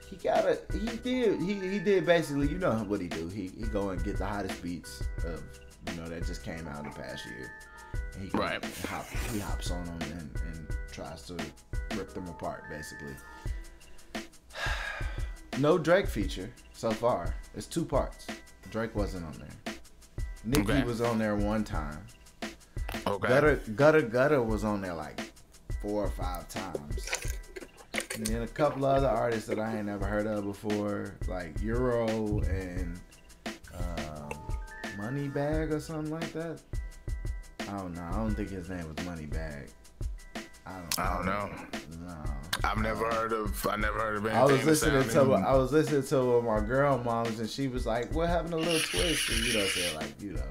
he he did basically, you know what he do. He go and get the hottest beats of, you know, that just came out in the past year. And he hops on them and tries to rip them apart, basically. No Drake feature so far. It's 2 parts. Drake wasn't on there. Nicki was on there one time. Okay. Gutter was on there like 4 or 5 times. And then a couple of other artists that I ain't never heard of before, like Euro and Moneybag or something like that. I don't know. I don't think his name was Moneybag. I don't know. No. I never heard of anything. I was listening to my girl moms, and she was like, "What happened to Lil Twist?" And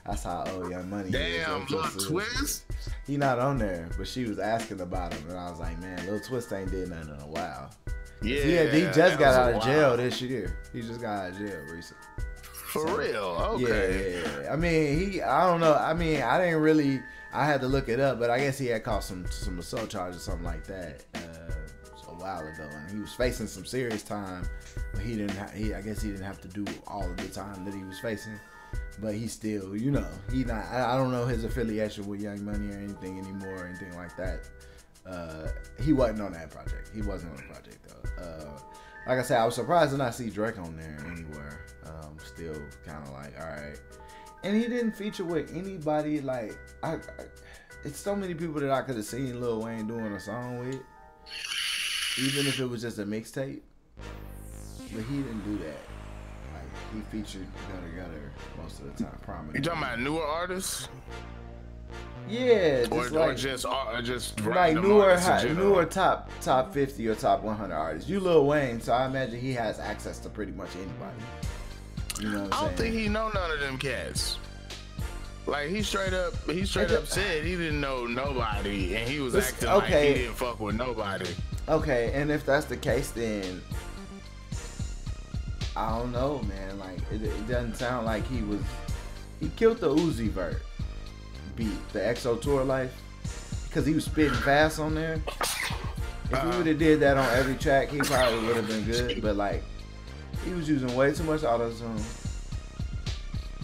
that's how old Young Money is. Damn, Lil Twist. He not on there, but she was asking about him, and I was like, "Man, Lil Twist ain't did nothing in a while." Yeah, he just got out of jail this year. He just got out of jail recently. For real? Okay. Yeah. I mean, I don't know. I mean, I had to look it up, but I guess he had caught some assault charges or something like that a while ago, and he was facing some serious time. But I guess he didn't have to do all of the time that he was facing. But he still, you know, I don't know his affiliation with Young Money or anything anymore or anything like that. He wasn't on that project. He wasn't on the project though. Like I said, I was surprised to not see Drake on there anywhere. Still kind of like, all right. And he didn't feature with anybody like it's so many people that I could have seen Lil Wayne doing a song with, even if it was just a mixtape. But he didn't do that. Like he featured Gutter most of the time, prominently. You talking about newer artists? Yeah, just like newer top 50 or top 100 artists. You Lil Wayne, so I imagine he has access to pretty much anybody. You know what I'm saying? I don't think he know none of them cats. Like he straight up said he didn't know nobody, and he was acting like he didn't fuck with nobody. Okay, and if that's the case, then I don't know, man. Like it doesn't sound like he killed the Uzi Vert beat, the XO Tour Life, because he was spitting fast on there. If he would have did that on every track, he probably would have been good. But like, he was using way too much auto-tune.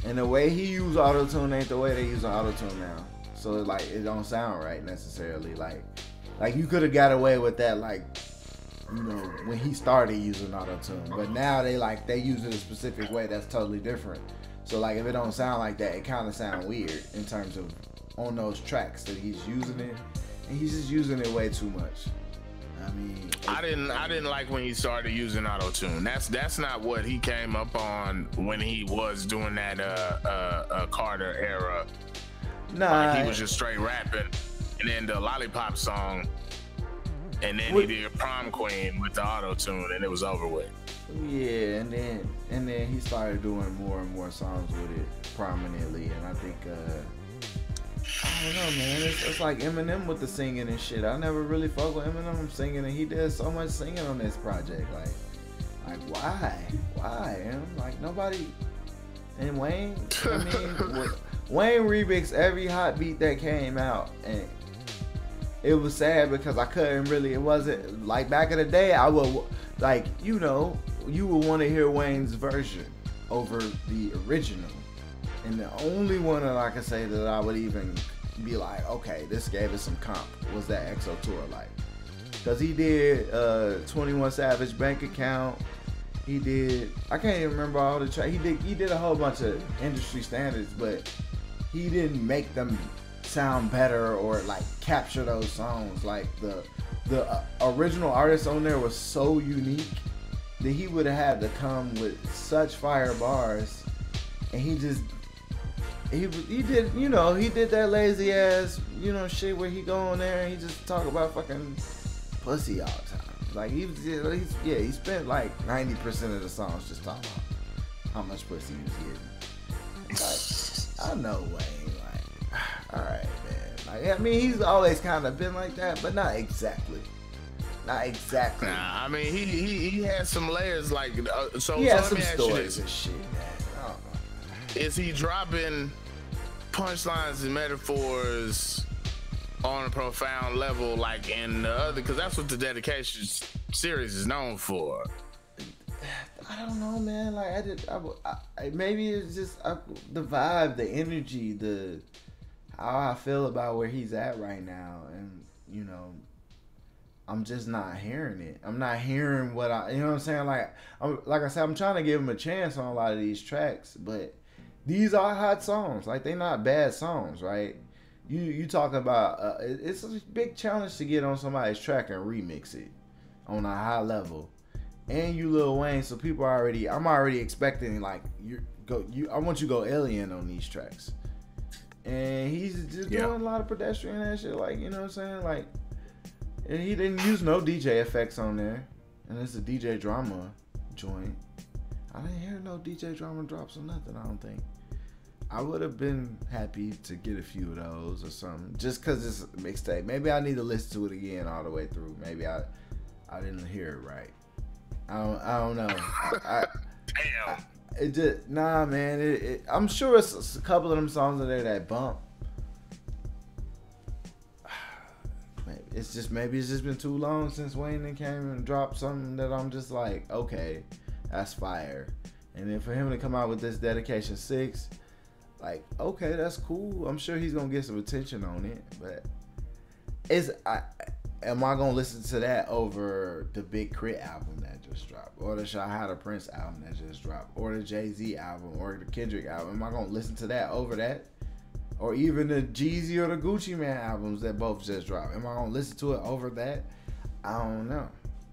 And the way he used auto-tune ain't the way they use auto-tune now. So like, it don't sound right necessarily. Like you could have got away with that, like, you know, when he started using auto-tune. But now they use it a specific way that's totally different. So like, if it don't sound like that, it kind of sound weird in terms of on those tracks that he's using it, and he's just using it way too much. I mean, I didn't like when he started using auto-tune. That's not what he came up on when he was doing that Carter era. Nah, like he was just straight rapping, and then the Lollipop song, and then he did Prom Queen with the auto-tune, and it was over with. Yeah, and then he started doing more and more songs with it prominently, and I think I don't know, man. It's like Eminem with the singing and shit. I never really fuck with Eminem singing, and he did so much singing on this project. Like why? And like nobody. And Wayne, I mean, Wayne remixed every hot beat that came out, and it was sad because I couldn't really. It wasn't like back in the day. I would like, you know, you would want to hear Wayne's version over the original. And the only one that I can say that I would even be like, okay, this gave us some comp, was that XO Tour Life. Because he did 21 Savage Bank Account. He did, I can't even remember all the tracks. He did a whole bunch of industry standards, but he didn't make them sound better or like capture those songs. Like the original artist on there was so unique that he would have had to come with such fire bars, and he did, you know, he did that lazy ass, you know, shit where he go on there and he just talk about fucking pussy all the time. Like he spent like 90% of the songs just talking about how much pussy he was getting. Like, I know Wayne, like, all right, man. Like, I mean, he's always kind of been like that, but not exactly. Not exactly. Nah, I mean, he had some layers, like, so he had so some stories and shit, man. Is he dropping punchlines and metaphors on a profound level, like in the other? Because that's what the Dedication series is known for. I don't know, man. Like maybe it's just the vibe, the energy, how I feel about where he's at right now, and you know, I'm just not hearing it. I'm not hearing what you know what I'm saying. Like I said, I'm trying to give him a chance on a lot of these tracks, but these are hot songs. Like they not bad songs, right? You talking about it's a big challenge to get on somebody's track and remix it on a high level. And you Lil Wayne, so I'm already expecting like I want you to go alien on these tracks. And he's just doing a lot of pedestrian and shit, like, you know what I'm saying? Like, and he didn't use no DJ effects on there. And it's a DJ drama joint. I didn't hear no DJ drama drops or nothing, I don't think. I would have been happy to get a few of those or something. Just because it's a mixtape. Maybe I need to listen to it again all the way through. Maybe I didn't hear it right. I don't know. Damn. It just man. I'm sure it's a couple of them songs in there that bump. Maybe it's just been too long since Wayne then came and dropped something that I'm just like, okay, that's fire. And then for him to come out with this Dedication 6, like, okay, that's cool. I'm sure he's gonna get some attention on it, but am I gonna listen to that over the Big Crit album that just dropped, or the Shahada Prince album that just dropped, or the Jay-Z album, or the Kendrick album? Am I gonna listen to that over that, or even the Jeezy or the Gucci Man albums that both just dropped? Am I gonna listen to it over that? I don't know.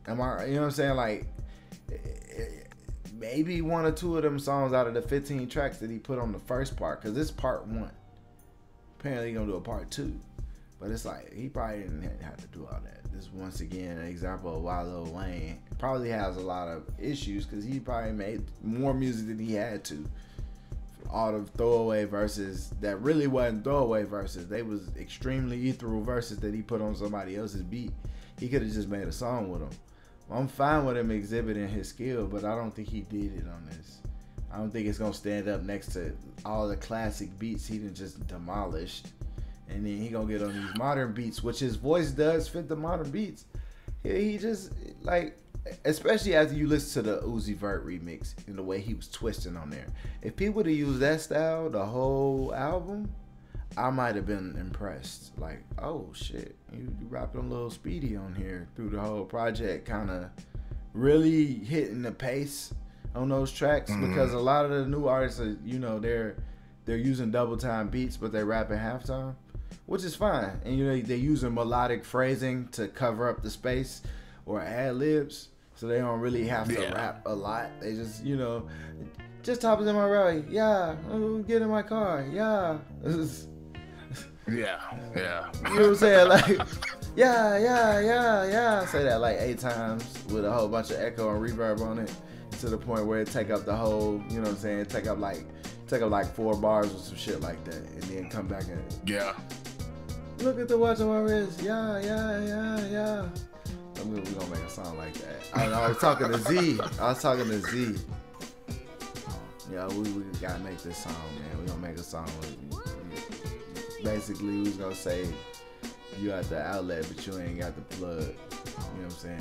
You know what I'm saying? Like, maybe one or two of them songs out of the 15 tracks that he put on the first part, because this part 1. Apparently he's gonna do a part 2. But it's like, he probably didn't have to do all that. This is once again an example of why Lil Wayne probably has a lot of issues, because he probably made more music than he had to. All the throwaway verses that really wasn't throwaway verses. They was extremely ethereal verses that he put on somebody else's beat. He could have just made a song with them. I'm fine with him exhibiting his skill, but I don't think he did it on this. I don't think it's going to stand up next to all the classic beats he done just demolished. And then he gonna get on these modern beats, which his voice does fit the modern beats. He just, like, especially after you listen to the Uzi Vert remix and the way he was twisting on there. If people would have used that style the whole album, I might have been impressed. Like, oh shit, you rapping a little speedy on here through the whole project, kind of really hitting the pace on those tracks. Because a lot of the new artists are, you know, they're using double time beats, but they rapping halftime. Which is fine. And, you know, they're using melodic phrasing to cover up the space or ad-libs, so they don't really have to rap a lot. They just, you know, just top of my rally. Yeah, get in my car. Yeah. Yeah. You know what I'm saying? Like, yeah. Say that like 8 times with a whole bunch of echo and reverb on it, to the point where it take up the whole, you know what I'm saying? Take up like 4 bars or some shit like that, and then come back and look at the watch on my wrist. Yeah. I mean, we gonna make a song like that. I was talking to Z. Yeah, we gotta make this song, man. We gonna make a song. Basically, we was gonna say you got the outlet, but you ain't got the plug. You know what I'm saying?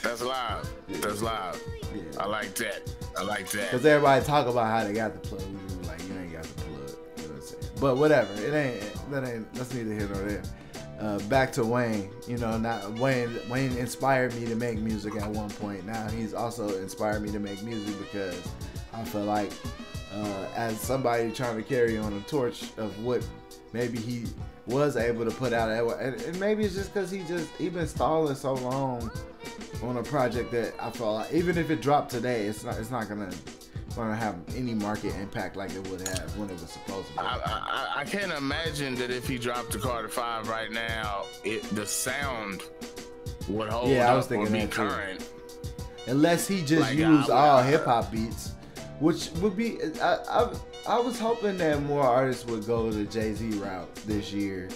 That's live. Yeah. That's live. Yeah. I like that. Because everybody talk about how they got the plug. We were like, you ain't got the plug. You know what I'm saying? But whatever. That's neither here nor there. Back to Wayne. You know, Wayne inspired me to make music at one point. Now he's also inspired me to make music, because I feel like as somebody trying to carry on a torch of what maybe he was able to put out, and maybe it's just because he been stalling so long on a project that I feel like even if it dropped today, it's not gonna have any market impact like it would have when it was supposed to be. I can't imagine that if he dropped the Cardi 5 right now, the sound would hold up. I was thinking that current. Too. Unless he just used all hip hop beats, which would be I was hoping that more artists would go the Jay-Z route this year.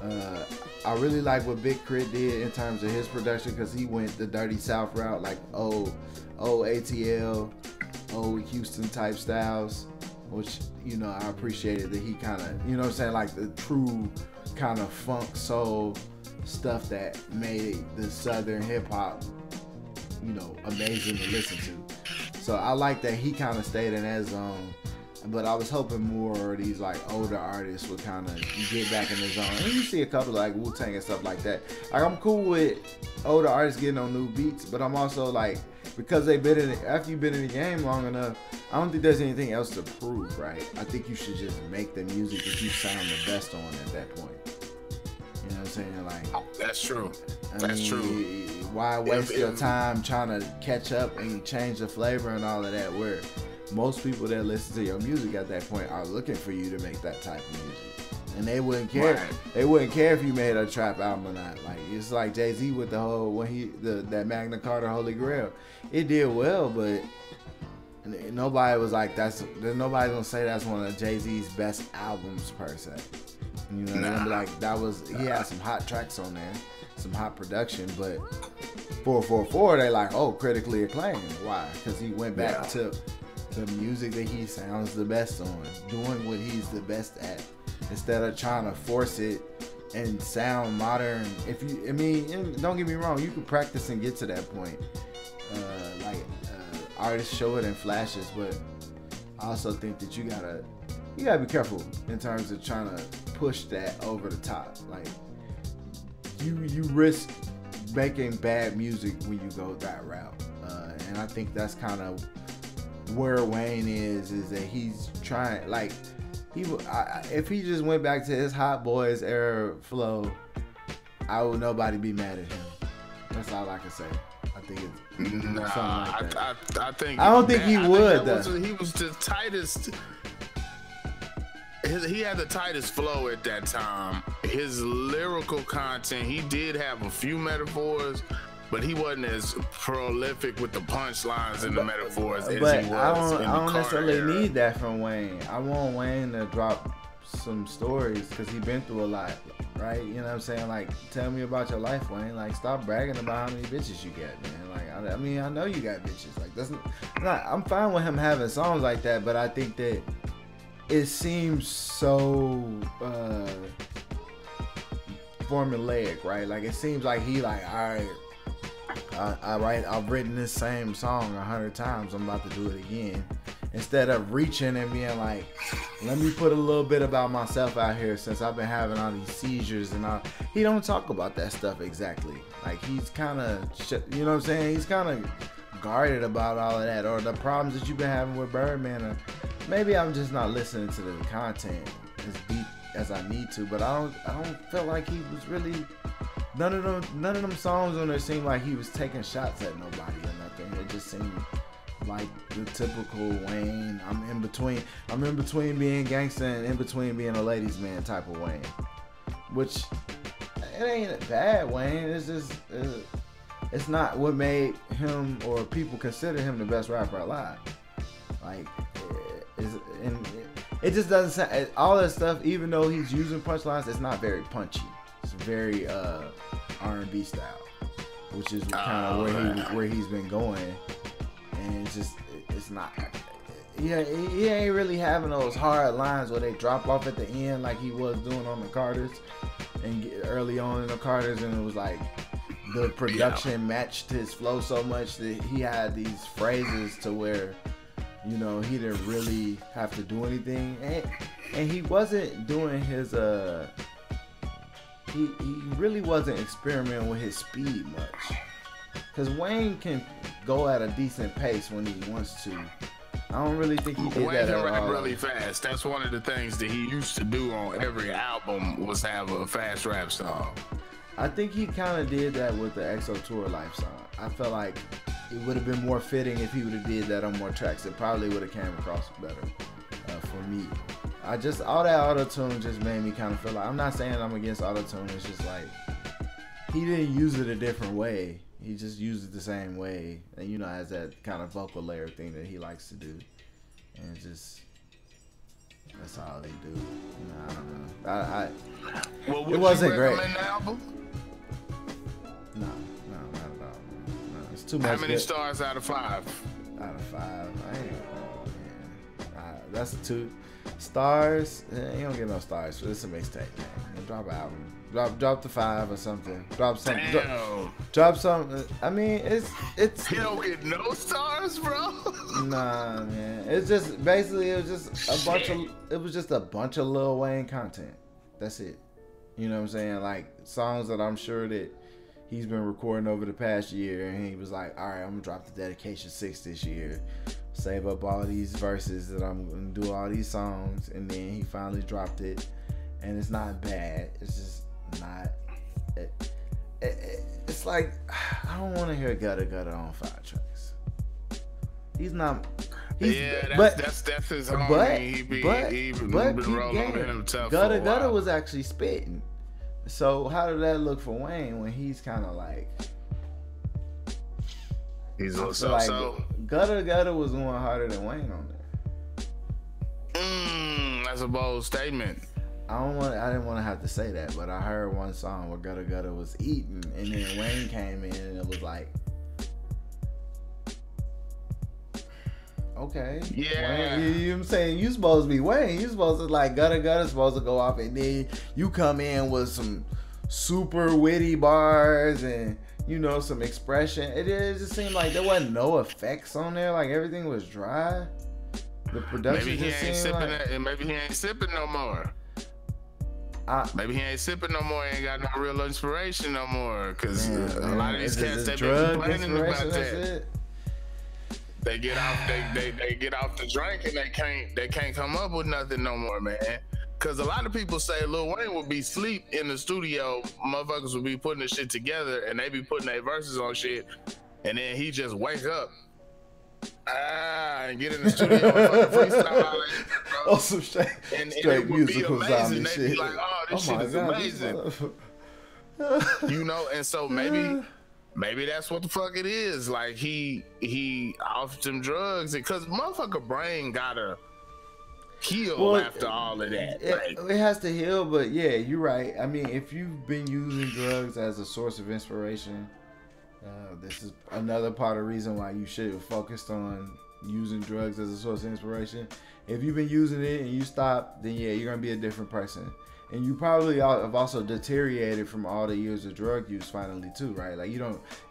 I really like what Big Crit did in terms of his production, because he went the Dirty South route, like old ATL, old Houston type styles, which, you know, I appreciated that he kind of, you know what I'm saying, like the true kind of funk soul stuff that made the Southern hip hop you know, amazing to listen to. So I like that he kind of stayed in that zone. But I was hoping more of these like older artists would kind of get back in the zone. And you see a couple like Wu-Tang and stuff like that. Like I'm cool with older artists getting on new beats, but I'm also like, because they've been in it, after you've been in the game long enough, I don't think there's anything else to prove, right? I think you should just make the music that you sound the best on at that point. You know what I'm saying? Like, that's true. That's true. Why waste your time trying to catch up and change the flavor and all of that? Where most people that listen to your music at that point are looking for you to make that type of music, and they wouldn't care. Right. They wouldn't care if you made a trap album or not. Like it's like Jay-Z with the whole that Magna Carta Holy Grail. It did well, but nobody was like nobody's gonna say that's one of Jay-Z's best albums per se. You know, nah. Like he had some hot tracks on there, some hot production, but 444 they like, oh, critically acclaimed. Why? Because he went back to the music that he sounds the best on, doing what he's the best at, instead of trying to force it and sound modern. Don't get me wrong, you can practice and get to that point. Artists show it in flashes, but I also think that you gotta be careful in terms of trying to push that over the top. Like you risk making bad music when you go that route, and I think that's kind of where Wayne is that he's trying, like if he just went back to his Hot Boys era flow, nobody be mad at him. That's all I can say. I think it's something like that. I don't think he would though. He was the tightest. He had the tightest flow at that time. His lyrical content, he did have a few metaphors, but he wasn't as prolific with the punchlines and the metaphors as he was. I don't necessarily need that from Wayne. I want Wayne to drop some stories because he's been through a lot, right? You know what I'm saying? Like, tell me about your life, Wayne. Like, stop bragging about how many bitches you got, man. Like, I know you got bitches. Like, I'm fine with him having songs like that, but I think that it seems so formulaic, right? Like, it seems like he like, all right, I've written this same song 100 times. I'm about to do it again. Instead of reaching and being like, let me put a little bit about myself out here since I've been having all these seizures and all. He don't talk about that stuff exactly. Like he's kind of, you know what I'm saying? He's kind of guarded about all of that, or the problems that you've been having with Birdman. Or maybe I'm just not listening to the content as deep as I need to. But I don't feel like he was really. None of them songs on there seemed like he was taking shots at nobody or nothing. It just seemed like the typical Wayne. I'm in between being gangster and in between being a ladies' man type of Wayne. Which it ain't a bad Wayne. It's just it's not what made him or people consider him the best rapper alive. Like it just doesn't sound, all that stuff. Even though he's using punchlines, it's not very punchy. It's very R&B style, which is kind of where he's been going, and it's not. Yeah, he ain't really having those hard lines where they drop off at the end like he was doing on the Carters and early on in the Carters, and it was like the production matched his flow so much that he had these phrases to where, you know, he didn't really have to do anything, and he wasn't doing his He really wasn't experimenting with his speed much. Because Wayne can go at a decent pace when he wants to. I don't really think he did that at all. Really fast. That's one of the things that he used to do on every album, was have a fast rap song. I think he kind of did that with the EXO Tour Life song. I felt like it would have been more fitting if he would have did that on more tracks. It probably would have came across better for me. All that auto-tune just made me kind of feel like, I'm not saying I'm against auto-tune, it's just like, he didn't use it a different way. He just used it the same way. And you know, has that kind of vocal layer thing that he likes to do. And that's all they do. You know, I don't know. It wasn't great. The album? No, not at all. No, it's too much. How many stars out of 5? Out of 5? That's a 2. Stars, you don't get no stars. So it's a mixtape, man. Drop an album. Drop the 5 or something. Drop something. Drop something. I mean, it's. You don't get no stars, bro. Nah, man. It's just basically it was just a bunch of Lil Wayne content. That's it. You know what I'm saying? Like songs that I'm sure that he's been recording over the past year, and he was like, all right, I'm gonna drop the Dedication 6 this year. Save up all these verses that I'm gonna do all these songs, and then he finally dropped it, and it's not bad. It's just not. It's like I don't want to hear Gutter Gutter on 5 tracks. He's not. That's his homie. He been rolling with him tough. Gutter Gutter was actually spitting. So how did that look for Wayne when he's kind of like? He's also like Gutter Gutter was going harder than Wayne on there. That's a bold statement. I didn't want to have to say that, but I heard one song where Gutter Gutter was eating, and then Wayne came in, and it was like, okay, yeah. Wayne, you know what I'm saying? You supposed to be Wayne. You supposed to like Gutter Gutter supposed to go off, and then you come in with some super witty bars and. You know, some expression. It just seemed like there wasn't no effects on there. Like everything was dry. The production just seemed like... Maybe he ain't sipping no more. Maybe he ain't sipping no more. He ain't got no real inspiration no more. Cause a lot of these cats they be complaining about that. They get off. They get off the drink and they can't come up with nothing no more, man. Cause a lot of people say Lil Wayne would be asleep in the studio, motherfuckers would be putting this shit together, and they be putting their verses on shit, and then he just wake up, and get in the studio and fucking freestyle, bro. Oh, some straight it would be musical amazing. They'd be like, oh, this shit is amazing. You know, and so maybe that's what the fuck it is. Like he off some drugs, because motherfucker brain gotta heal after all of that. It has to heal, but yeah, you're right. I mean, if you've been using drugs as a source of inspiration, this is another part of the reason why you should have focused on using drugs as a source of inspiration. If you've been using it and you stop, then yeah, you're gonna be a different person. And you probably have also deteriorated from all the years of drug use finally too, right? Like you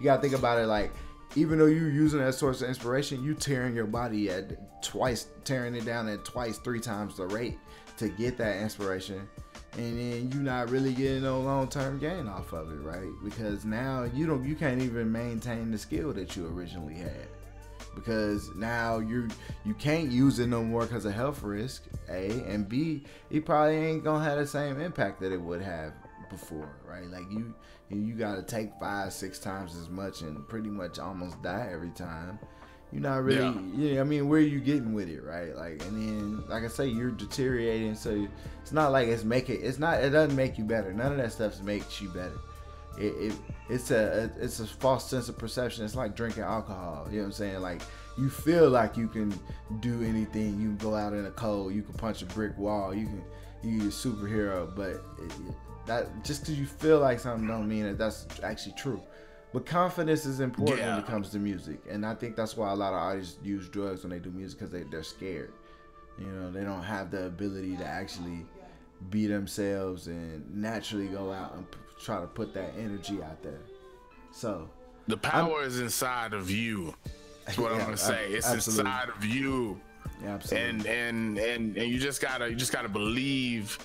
gotta think about it like, even though you're using that source of inspiration, you tearing your body tearing it down at 3 times the rate to get that inspiration. And then you're not really getting no long-term gain off of it, right? Because now you can't even maintain the skill that you originally had. Because now you can't use it no more because of health risk, A, and B, it probably ain't gonna have the same impact that it would have before, right? Like you gotta take 5-6 times as much and pretty much almost die every time. You're not really, I mean, where are you getting with it, right? Like, and then, like I say, you're deteriorating, so it's not like it doesn't make you better. None of that stuff makes you better. It's a false sense of perception. It's like drinking alcohol. You know what I'm saying? Like, you feel like you can do anything. You can go out in the cold. You can punch a brick wall. You're a superhero, but that just because you feel like something don't mean that that's actually true. But confidence is important when it comes to music, and I think that's why a lot of artists use drugs when they do music, because they're scared. You know, they don't have the ability to actually be themselves and naturally go out and try to put that energy out there. So the power is inside of you. That's what I'm gonna say. It's absolutely inside of you. Yeah, absolutely. And you just gotta believe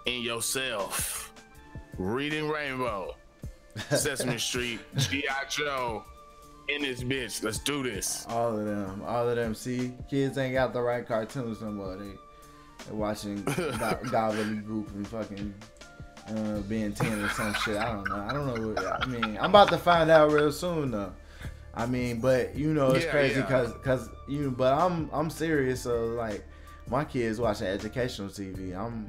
in yourself. Reading Rainbow, Sesame Street, G.I. Joe, in this bitch. Let's do this. All of them. See, kids ain't got the right cartoons no more. They're watching Gobbledygook and fucking Ben 10 or some shit. I don't know. I mean, I'm about to find out real soon though. I mean, but you know, it's crazy because but I'm serious. So like, my kids watching educational TV. I'm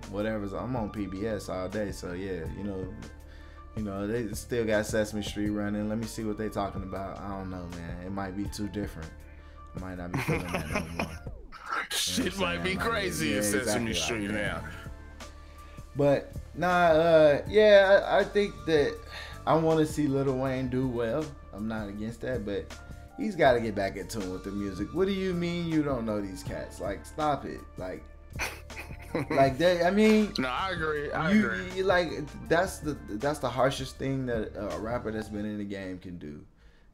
on PBS all day. So yeah, you know, they still got Sesame Street running. Let me see what they talking about. I don't know, man. It might be too different. I might not be feeling that no more. Shit might be crazy in Sesame Street now. But I think that I want to see Lil Wayne do well. I'm not against that, but he's got to get back in tune with the music. What do you mean you don't know these cats? Like, stop it. Like, Like that. I mean, no, I agree. I agree. Like that's the harshest thing that a rapper that's been in the game can do,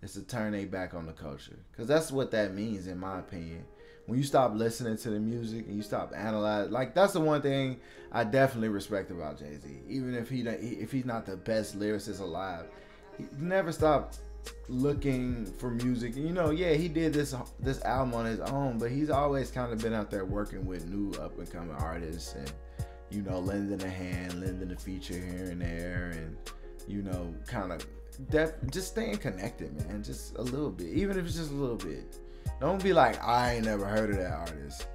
is to turn their back on the culture. Because that's what that means, in my opinion. When you stop listening to the music and you stop analyzing, like that's the one thing I definitely respect about Jay-Z. Even if he's not the best lyricist alive, he never stopped looking for music. You know, yeah, he did this album on his own, but he's always kind of been out there working with new up and coming artists, and you know, lending a hand, lending a feature here and there, and you know, kind of just staying connected, man, just a little bit, even if it's just a little bit. Don't be like, I ain't never heard of that artist.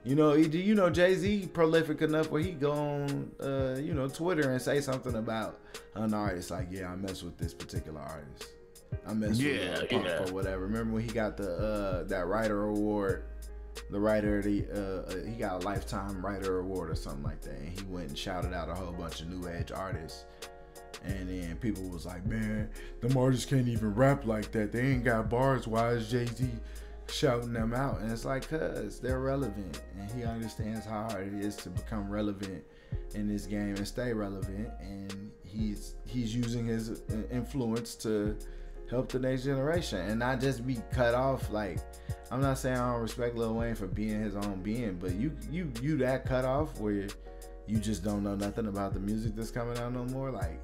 You know, Jay-Z prolific enough where he go on, Twitter and say something about an artist, like, yeah, I mess with this particular artist. I mess with Pump or whatever. Remember when he got the that writer award, the writer, he got a lifetime writer award or something like that, and he went and shouted out a whole bunch of new age artists. And then people was like, man, them artists can't even rap like that. They ain't got bars. Why is Jay-Z shouting them out? And it's like, cause they're relevant, and he understands how hard it is to become relevant in this game and stay relevant, and he's using his influence to help the next generation and not just be cut off. Like, I'm not saying I don't respect Lil Wayne for being his own being, but you that cut off where you just don't know nothing about the music that's coming out no more. Like,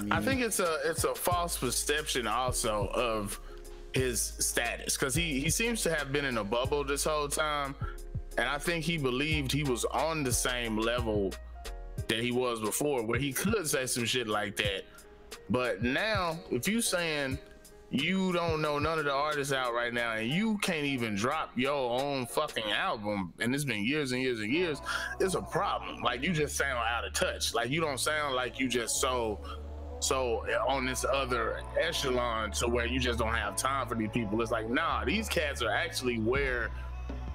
I think it's a false perception also of his status, because he seems to have been in a bubble this whole time, and I think he believed he was on the same level that he was before, where he could say some shit like that. But now, if you saying you don't know none of the artists out right now, and you can't even drop your own fucking album, and it's been years and years and years, it's a problem. Like, you just sound out of touch. Like, you don't sound like you just so on this other echelon to where you just don't have time for these people. It's like, nah, these cats are actually where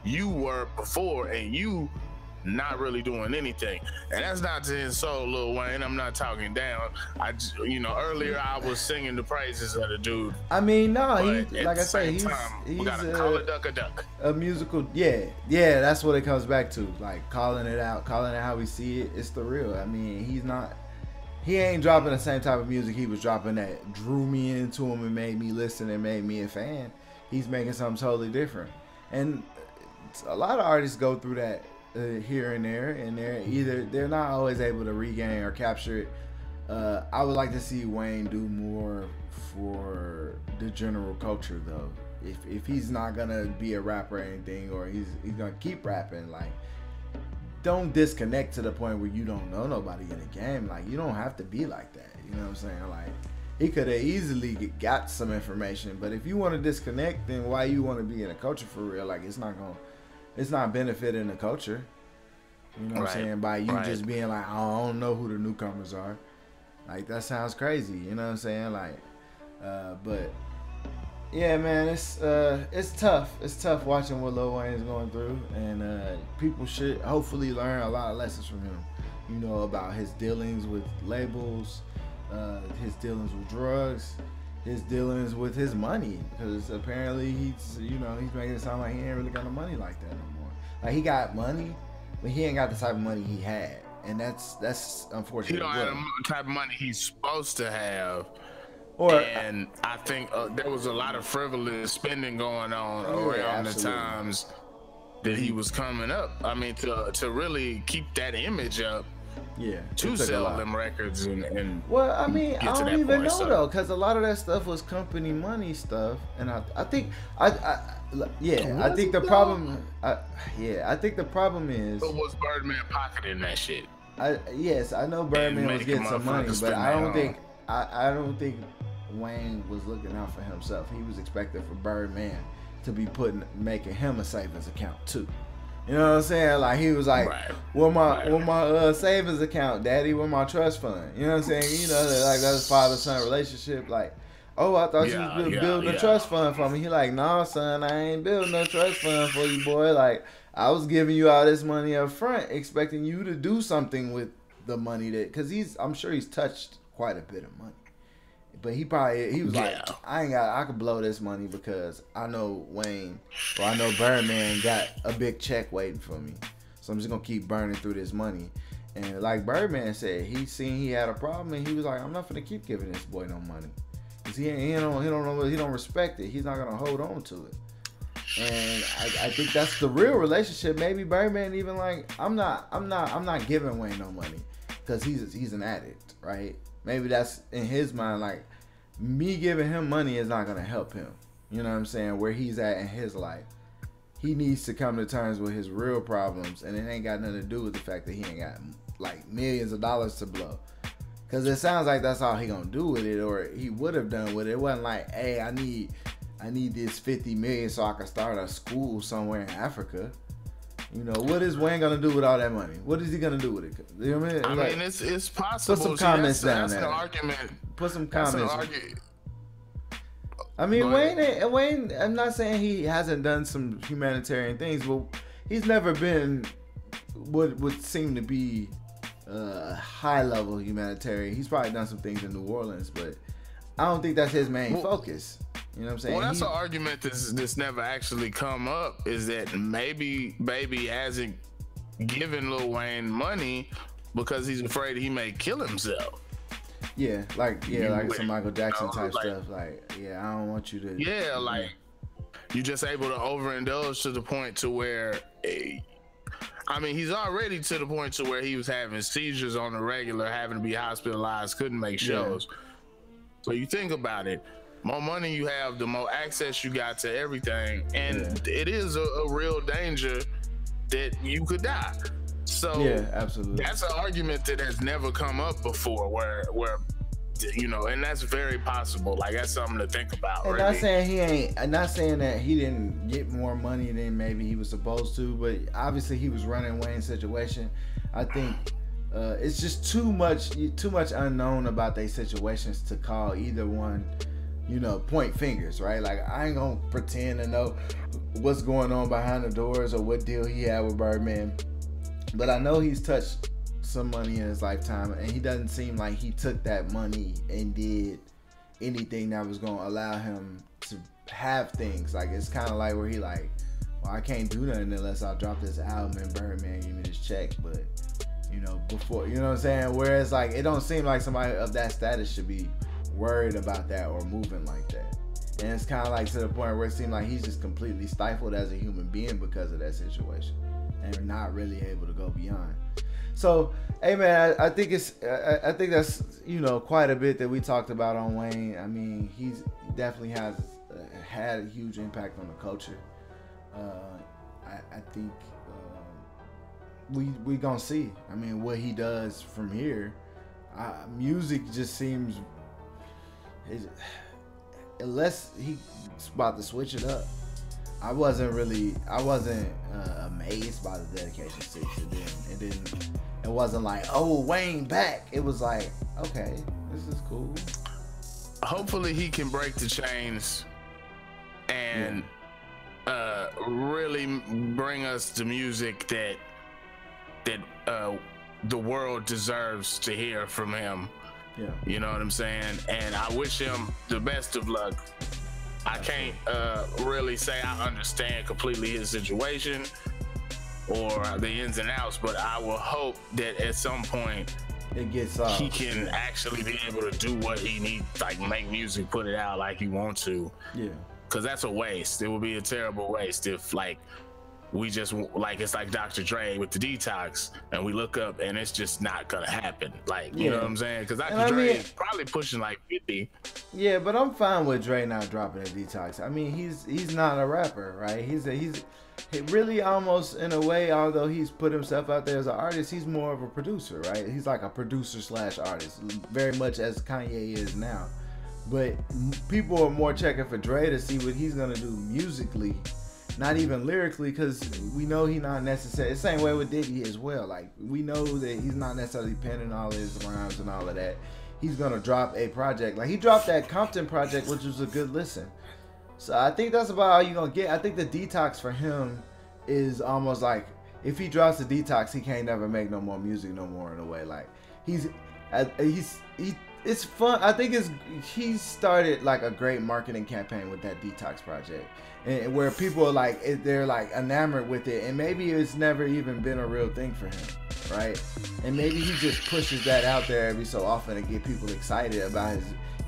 you were before, and you not really doing anything. And that's not to insult Lil Wayne. I'm not talking down. Earlier I was singing the praises of the dude. I mean, no, he, like I say, he's we gotta call a duck a duck. A musical, yeah, that's what it comes back to. Like, calling it out, calling it how we see it. It's the real. I mean, he ain't dropping the same type of music he was dropping that drew me into him and made me listen and made me a fan. He's making something totally different. And a lot of artists go through that here and there, and they're not always able to regain or capture it. I would like to see Wayne do more for the general culture, though. If he's not gonna be a rapper or anything, or he's gonna keep rapping, like, don't disconnect to the point where you don't know nobody in the game. Like, you don't have to be like that. You know what I'm saying? Like, he could have easily got some information, but if you want to disconnect, then why you want to be in the culture for real? Like, it's not benefiting the culture. You know what I'm saying? By you just being like, oh, I don't know who the newcomers are. Like, that sounds crazy. You know what I'm saying? Like, but yeah, man, it's tough. It's tough watching what Lil Wayne is going through, and people should hopefully learn a lot of lessons from him. You know, about his dealings with labels, his dealings with drugs, his dealings with his money, because apparently he's making it sound like he ain't really got no money like that no more. Like, he got money, but he ain't got the type of money he had, and that's unfortunate. He don't have the type of money he's supposed to have. And I think there was a lot of frivolous spending going on around the times that he was coming up. I mean, to really keep that image up, to sell them records and well, I mean, I don't even know though, because a lot of that stuff was company money stuff, and I think the problem is, but was Birdman pocketing that shit? I know Birdman was getting some money, but I don't think Wayne was looking out for himself. He was expecting for Birdman to be making him a savings account too. You know what I'm saying? Like, he was like, where my savings account, daddy? Where my trust fund? You know what I'm saying? You know, like, that's father-son relationship. Like, oh, I thought you was building a trust fund for me. He like, nah, son, I ain't building no trust fund for you, boy. Like, I was giving you all this money up front, expecting you to do something with the money because I'm sure he's touched quite a bit of money. But he was like, I could blow this money because I know Wayne, or I know Birdman got a big check waiting for me. so I'm just gonna keep burning through this money. And like Birdman said, he seen he had a problem, and he was like, I'm not gonna keep giving this boy no money, cause he don't respect it. He's not gonna hold on to it. And I think that's the real relationship. Maybe Birdman even like, I'm not giving Wayne no money, cause he's an addict, right? Maybe that's in his mind, like, me giving him money is not gonna help him. You know what I'm saying? Where he's at in his life, he needs to come to terms with his real problems, and it ain't got nothing to do with the fact that he ain't got like millions of dollars to blow. Cause it sounds like that's all he gonna do with it, or he would have done with it. It wasn't like, hey, I need this 50 million so I can start a school somewhere in Africa. You know, what is Wayne gonna do with all that money? What is he gonna do with it? You know what I mean? I mean, it's possible. Put some comments down there. That's an argument. Put some comments. I mean, Wayne, I'm not saying he hasn't done some humanitarian things, but he's never been what would seem to be high level humanitarian. He's probably done some things in New Orleans, but I don't think that's his main focus. You know what I'm saying? Well, that's an argument that's never actually come up, is that maybe Baby hasn't given Lil Wayne money because he's afraid he may kill himself. Yeah, like some Michael Jackson type stuff. Like, I don't want you to. Yeah, like you just able to overindulge to the point to where, I mean, he's already to the point to where he was having seizures on the regular, having to be hospitalized, couldn't make shows. Yeah. So you think about it. More money you have, the more access you got to everything, and it is a real danger that you could die. So yeah, absolutely. That's an argument that has never come up before, where you know, and that's very possible. Like, that's something to think about. And really. I'm not saying that he didn't get more money than maybe he was supposed to, but obviously he was running Wayne's situation. I think it's just too much unknown about their situations to call either one, you know, point fingers, right? Like, I ain't gonna pretend to know what's going on behind the doors or what deal he had with Birdman, but I know he's touched some money in his lifetime, and he doesn't seem like he took that money and did anything that was gonna allow him to have things. Like, it's kind of like where he like, well, I can't do nothing unless I drop this album and Birdman give me this check, but you know, before, you know what I'm saying? Whereas, like, it don't seem like somebody of that status should be worried about that or moving like that. And it's kind of like to the point where it seems like he's just completely stifled as a human being because of that situation, and not really able to go beyond. So, hey man, I think that's, you know, quite a bit that we talked about on Wayne. I mean, he's definitely has had a huge impact on the culture. I think we gonna see. I mean, what he does from here. Music just seems, unless he's about to switch it up. I wasn't amazed by the Dedication 6. It wasn't like, oh, Wayne back. It was like, okay, this is cool. Hopefully he can break the chains and really bring us the music that the world deserves to hear from him. Yeah. You know what I'm saying? And I wish him the best of luck. I can't really say I understand completely his situation or the ins and outs, but I will hope that at some point it gets he can actually be able to do what he needs, like make music, put it out like he wants to. Yeah. Because that's a waste. It would be a terrible waste if, like, we just, like, it's like Dr. Dre with the Detox, and we look up and it's just not gonna happen. Like, you know what I'm saying? Because Dr. Dre is probably pushing like 50. Yeah, but I'm fine with Dre not dropping a Detox. I mean, he's not a rapper, right? He really almost, in a way, although he's put himself out there as an artist, he's more of a producer, right? He's like a producer/artist, very much as Kanye is now. But people are more checking for Dre to see what he's gonna do musically, not even lyrically, because we know he's not necessarily, the same way with Diddy as well. Like, we know that he's not necessarily penning all his rhymes and all of that. He's gonna drop a project. Like, he dropped that Compton project, which was a good listen. So I think that's about all you're gonna get. I think the Detox for him is almost like, if he drops the Detox, he can't never make no more music no more, in a way. Like, it's fun. I think he started like a great marketing campaign with that Detox project, and where people are like they're like enamored with it, and maybe it's never even been a real thing for him, right? And maybe he just pushes that out there every so often to get people excited about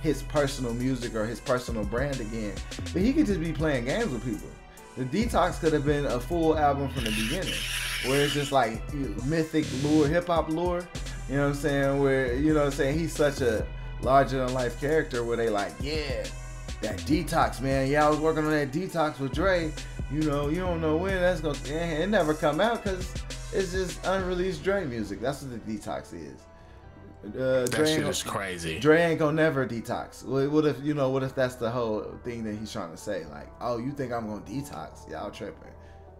his personal music or his personal brand again. But he could just be playing games with people. The Detox could have been a full album from the beginning, where it's just like mythic lore, hip hop lore. You know what I'm saying? Where, you know what I'm saying, he's such a larger than life character where they like, yeah, that Detox, man. Yeah, I was working on that Detox with Dre. You know, you don't know when that's gonna, it never come out because it's just unreleased Dre music. That's what the Detox is. That shit is crazy. Dre ain't gonna never detox. What if that's the whole thing that he's trying to say? Like, oh, you think I'm gonna detox? Y'all tripping.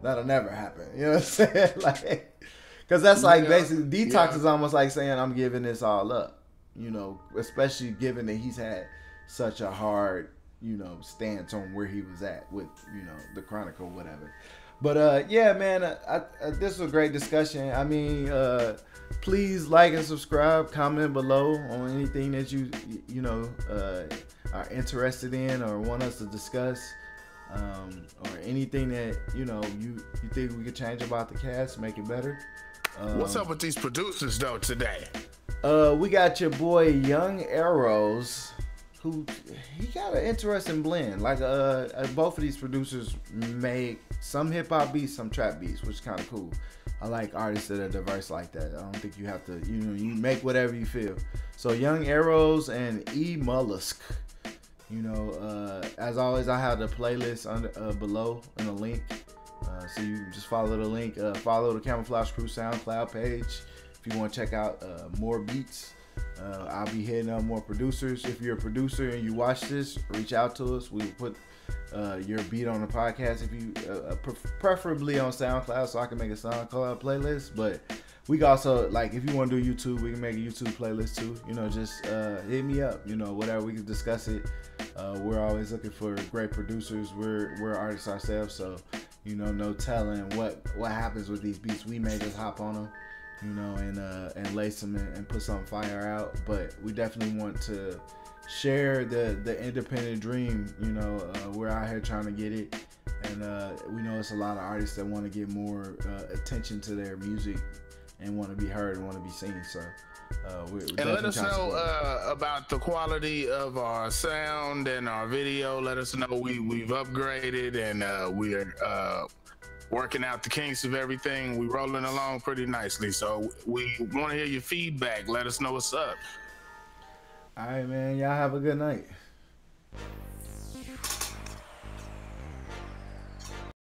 That'll never happen. You know what I'm saying? Like, because that's like basically detox is almost like saying I'm giving this all up. You know, especially given that he's had such a hard, you know, stance on where he was at with, you know, the Chronic or whatever. But yeah, man, this was a great discussion. I mean, please like and subscribe, comment below on anything that you know are interested in or want us to discuss, or anything that you know you think we could change about the cast, make it better. What's up with these producers though today? We got your boy Young Arrows, who he got an interesting blend. Like both of these producers make some hip hop beats, some trap beats, which is kind of cool. I like artists that are diverse like that. I don't think you have to, you know, you make whatever you feel. So Young Arrows and E Mollusk. You know, as always, I have the playlist under below in the link. So you can just follow the link. Follow the Camouflage Crews SoundCloud page if you want to check out more beats. I'll be hitting up more producers. If you're a producer and you watch this, reach out to us. We'll put your beat on the podcast, if you preferably on SoundCloud, so I can make a SoundCloud playlist. But we can also, like, if you want to do YouTube, we can make a YouTube playlist too. You know, just hit me up. You know, whatever, we can discuss it. We're always looking for great producers. We're artists ourselves, so you know, no telling what happens with these beats. We may just hop on them, you know, and lace them and put some fire out. But we definitely want to share the independent dream. You know, we're out here trying to get it, and we know it's a lot of artists that want to get more attention to their music and want to be heard and want to be seen. So and let us know about the quality of our sound and our video. Let us know we've upgraded, and we're working out the kinks of everything. We're rolling along pretty nicely, so we want to hear your feedback. Let us know what's up. All right, man. Y'all have a good night.